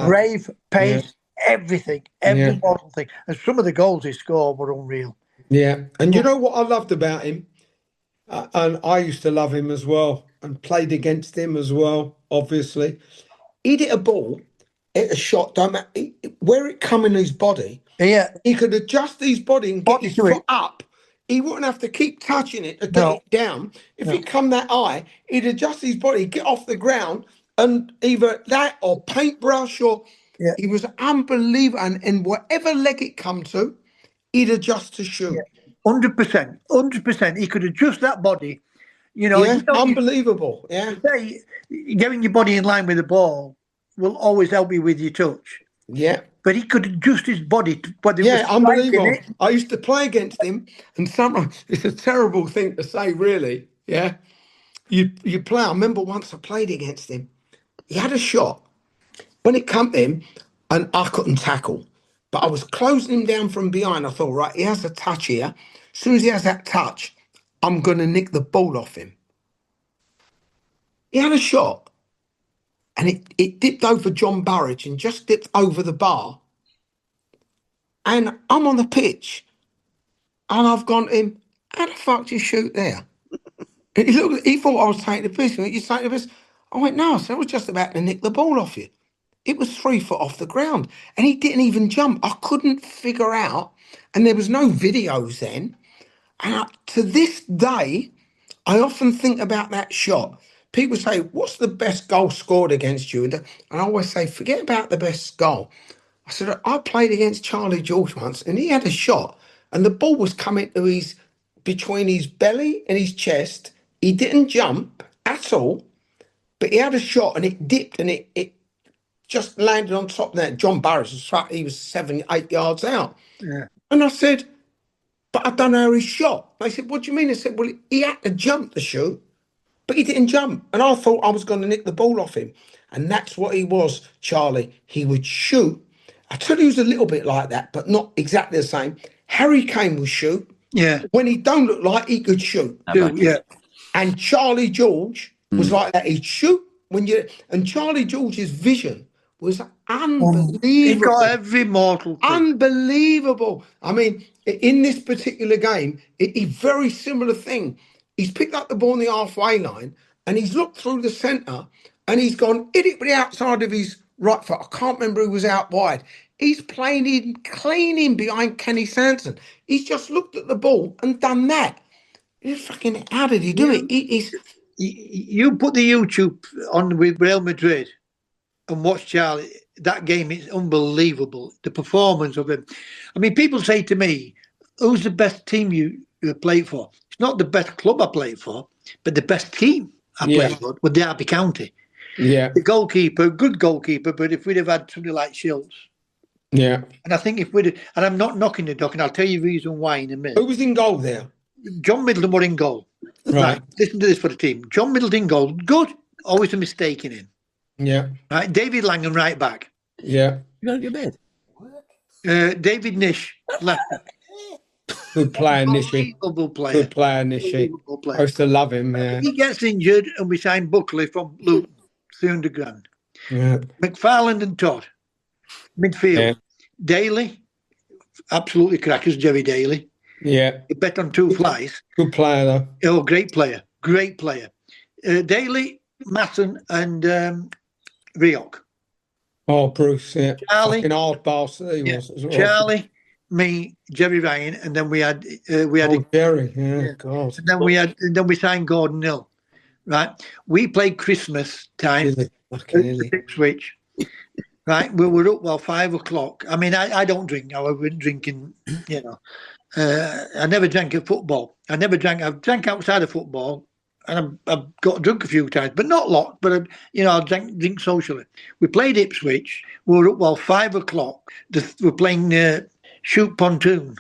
Brave, pace, everything, every modern thing. And some of the goals he scored were unreal. Yeah, and you know what I loved about him? And I used to love him as well and played against him as well, obviously. He'd hit a ball, hit a shot, where it come in his body, he could adjust his body and get his foot up. He wouldn't have to keep touching it to get it down. If it come that high, he'd adjust his body, get off the ground, and either that or paintbrush he was unbelievable. And whatever leg it come to, he'd adjust to shoot. 100%. 100%. He could adjust that body. Unbelievable. Getting your body in line with the ball will always help you with your touch. Yeah. But he could adjust his body to whether it was unbelievable. I used to play against him, and sometimes it's a terrible thing to say, really. Yeah. You play. I remember once I played against him. He had a shot. When it come to him, and I couldn't tackle, but I was closing him down from behind. I thought, right, he has a touch here. As soon as he has that touch, I'm going to nick the ball off him. He had a shot, and it dipped over John Burridge and just dipped over the bar. And I'm on the pitch, and I've gone to him, how the fuck do you shoot there? And he thought I was taking the piss. You taking the piss? I went, no, so I was just about to nick the ball off you. It was 3 foot off the ground, and he didn't even jump. I couldn't figure out, and there was no videos then. And to this day, I often think about that shot. People say, what's the best goal scored against you? And I always say, forget about the best goal. I said, I played against Charlie George once, and he had a shot, and the ball was coming to between his belly and his chest. He didn't jump at all, but he had a shot, and it dipped, and it just landed on top of that. John Burridge, he was 7-8 yards out. Yeah. And I said, but I don't know how he shot. They said, what do you mean? I said, well, he had to jump to shoot, but he didn't jump. And I thought I was going to nick the ball off him. And that's what he was, Charlie. He would shoot. I tell you, he was a little bit like that, but not exactly the same. Harry Kane would shoot. Yeah. When he don't look like he could shoot. Yeah. And Charlie George was like that. He'd shoot and Charlie George's vision was unbelievable. He got every mortal thing. Unbelievable. I mean, in this particular game, a very similar thing. He's picked up the ball on the halfway line, and he's looked through the centre, and he's gone, hit it with the outside of his right foot. I can't remember who was out wide. He's playing in clean in behind Kenny Sanson. He's just looked at the ball and done that. How did he do it? You put the YouTube on with Real Madrid and watch Charlie. That game is unbelievable. The performance of him. I mean, people say to me, who's the best team you played for? It's not the best club I played for, but the best team I played for with Derby County. Yeah. The goalkeeper, good goalkeeper, but if we'd have had somebody like Schultz. Yeah. And I think if we'd have, and I'm not knocking the Duck, and I'll tell you the reason why in a minute. Who was in goal there? John Middleton were in goal. Right. Listen to this for the team. John Middleton goal, good. Always a mistake in him. Yeah. Right. David Langham, right back. Yeah. You got to go to bed. David Nish, left back. Good player, Nishi. Unbelievable player. Good player, Nishi. I used to love him, man. He gets injured, and we signed Buckley from Luton, 300 grand. Yeah. McFarland and Todd, midfield. Yeah. Daly, absolutely crackers, Jerry Daly. Yeah. He bet on 2 flies. Good player, though. Oh, great player. Great player. Daly, Masson, and Rioch. Oh, Bruce, yeah. Charlie. Fucking hard bastard he was as well. Charlie, me, Jerry Ryan, and then we had Jerry, God. And then we signed Gordon Hill, right? We played Christmas time at Ipswich, right? We were up 5 o'clock. I mean, I don't drink now. I've been drinking, you know. I never drank at football. I've drank outside of football, and I've got drunk a few times, but not a lot. But I'll drink socially. We played Ipswich. We were up 5 o'clock. We're playing shoot pontoon.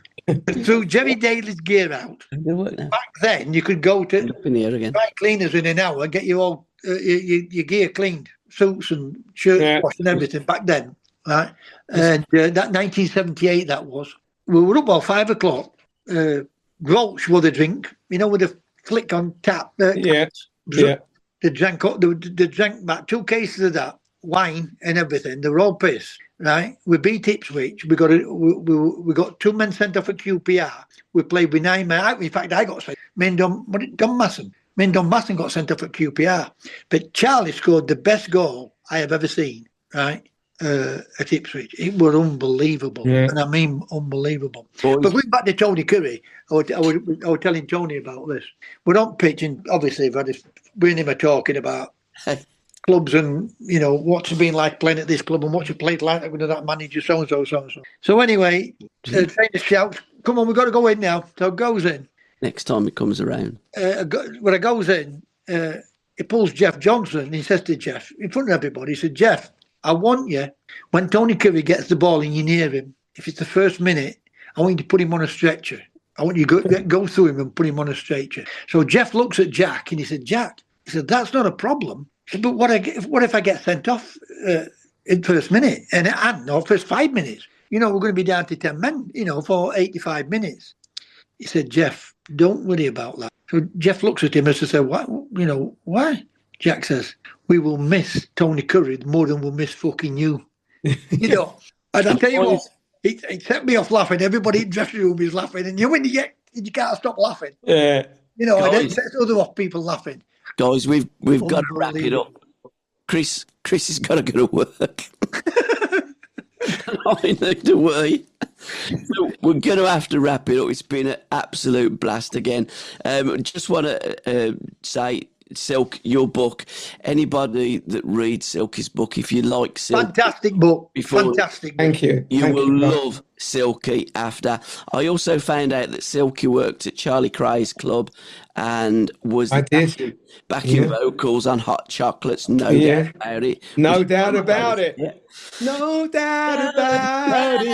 Threw Jerry Daly's gear out. Back then, you could go to dry cleaners in an hour and get your all your gear cleaned, suits and shirts washed and everything. Back then, right? And that 1978 that was. We were up 5 o'clock. Grouch with a drink, with a flick on tap. They drank about 2 cases of that wine and everything. They were all pissed. Right, we beat Ipswich. We got 2 men sent off at QPR. We played with 9 men. In fact, I got sent. Don Masson got sent off at QPR. But Charlie scored the best goal I have ever seen. Right, at Ipswich, it was unbelievable, and I mean unbelievable. But going back to Tony Curry, I was telling Tony about this. We're on pitch, and obviously, we and him are talking about clubs and what's it been like playing at this club and what's it played like with that manager so and so. So anyway, the trainer shouts, "Come on, we've got to go in now." So it goes in. Next time it comes around, when it goes in, he pulls Jeff Johnson and he says to Jeff in front of everybody, he said, "Jeff, I want you when Tony Curry gets the ball and you're near him. If it's the first minute, I want you to put him on a stretcher. I want you to go through him and put him on a stretcher." So Jeff looks at Jack and he said, "Jack," he said, "that's not a problem." But what if I get sent off in first minute and first 5 minutes? We're going to be down to 10 men, for 85 minutes. He said, "Jeff, don't worry about that." So Jeff looks at him as to say, "What? Why?" Jack says, "We will miss Tony Curry more than we'll miss fucking you." And I tell you what, it set me off laughing. Everybody in the dressing room is laughing, and you can't stop laughing. Yeah. And it sets other off people laughing. Guys, we've got to wrap it up. Chris has got to go to work. I need to worry. So we're going to have to wrap it up. It's been an absolute blast again. Just want to say, Silk, your book. Anybody that reads Silky's book, if you like Silk, fantastic book. Fantastic book. Thank you. You will love Silky after. I also found out that Silky worked at Charlie Cray's club and was backing vocals on Hot Chocolates. No doubt about it. No doubt about it. Yeah. No doubt about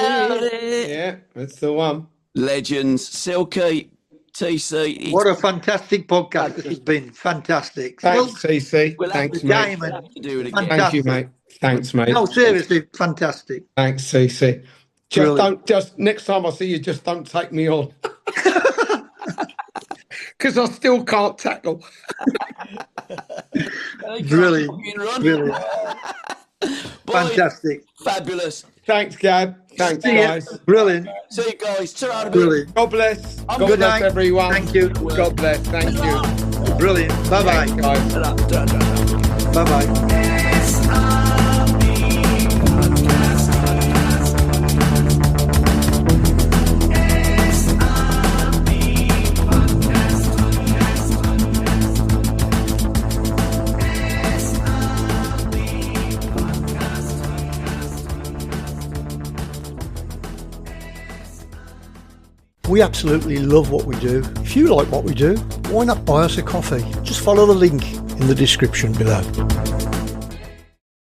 it. Yeah, that's the one. Legends. Silky. TC. What a fantastic podcast. This has been fantastic. Thanks, TC. Thanks, mate. Do it again. Thank you, mate. Thanks, mate. No, seriously, fantastic. Thanks, TC. Next time I see you, just don't take me on. Because I still can't tackle. Brilliant. Fantastic. Fabulous. Thanks, Gab. Thanks, guys. Brilliant. See you guys. Brilliant. God bless. God Good bless night. everyone. Thank you. God bless. Thank you. Brilliant. Bye-bye. Thanks, guys. Bye-bye. We absolutely love what we do. If you like what we do, why not buy us a coffee? Just follow the link in the description below.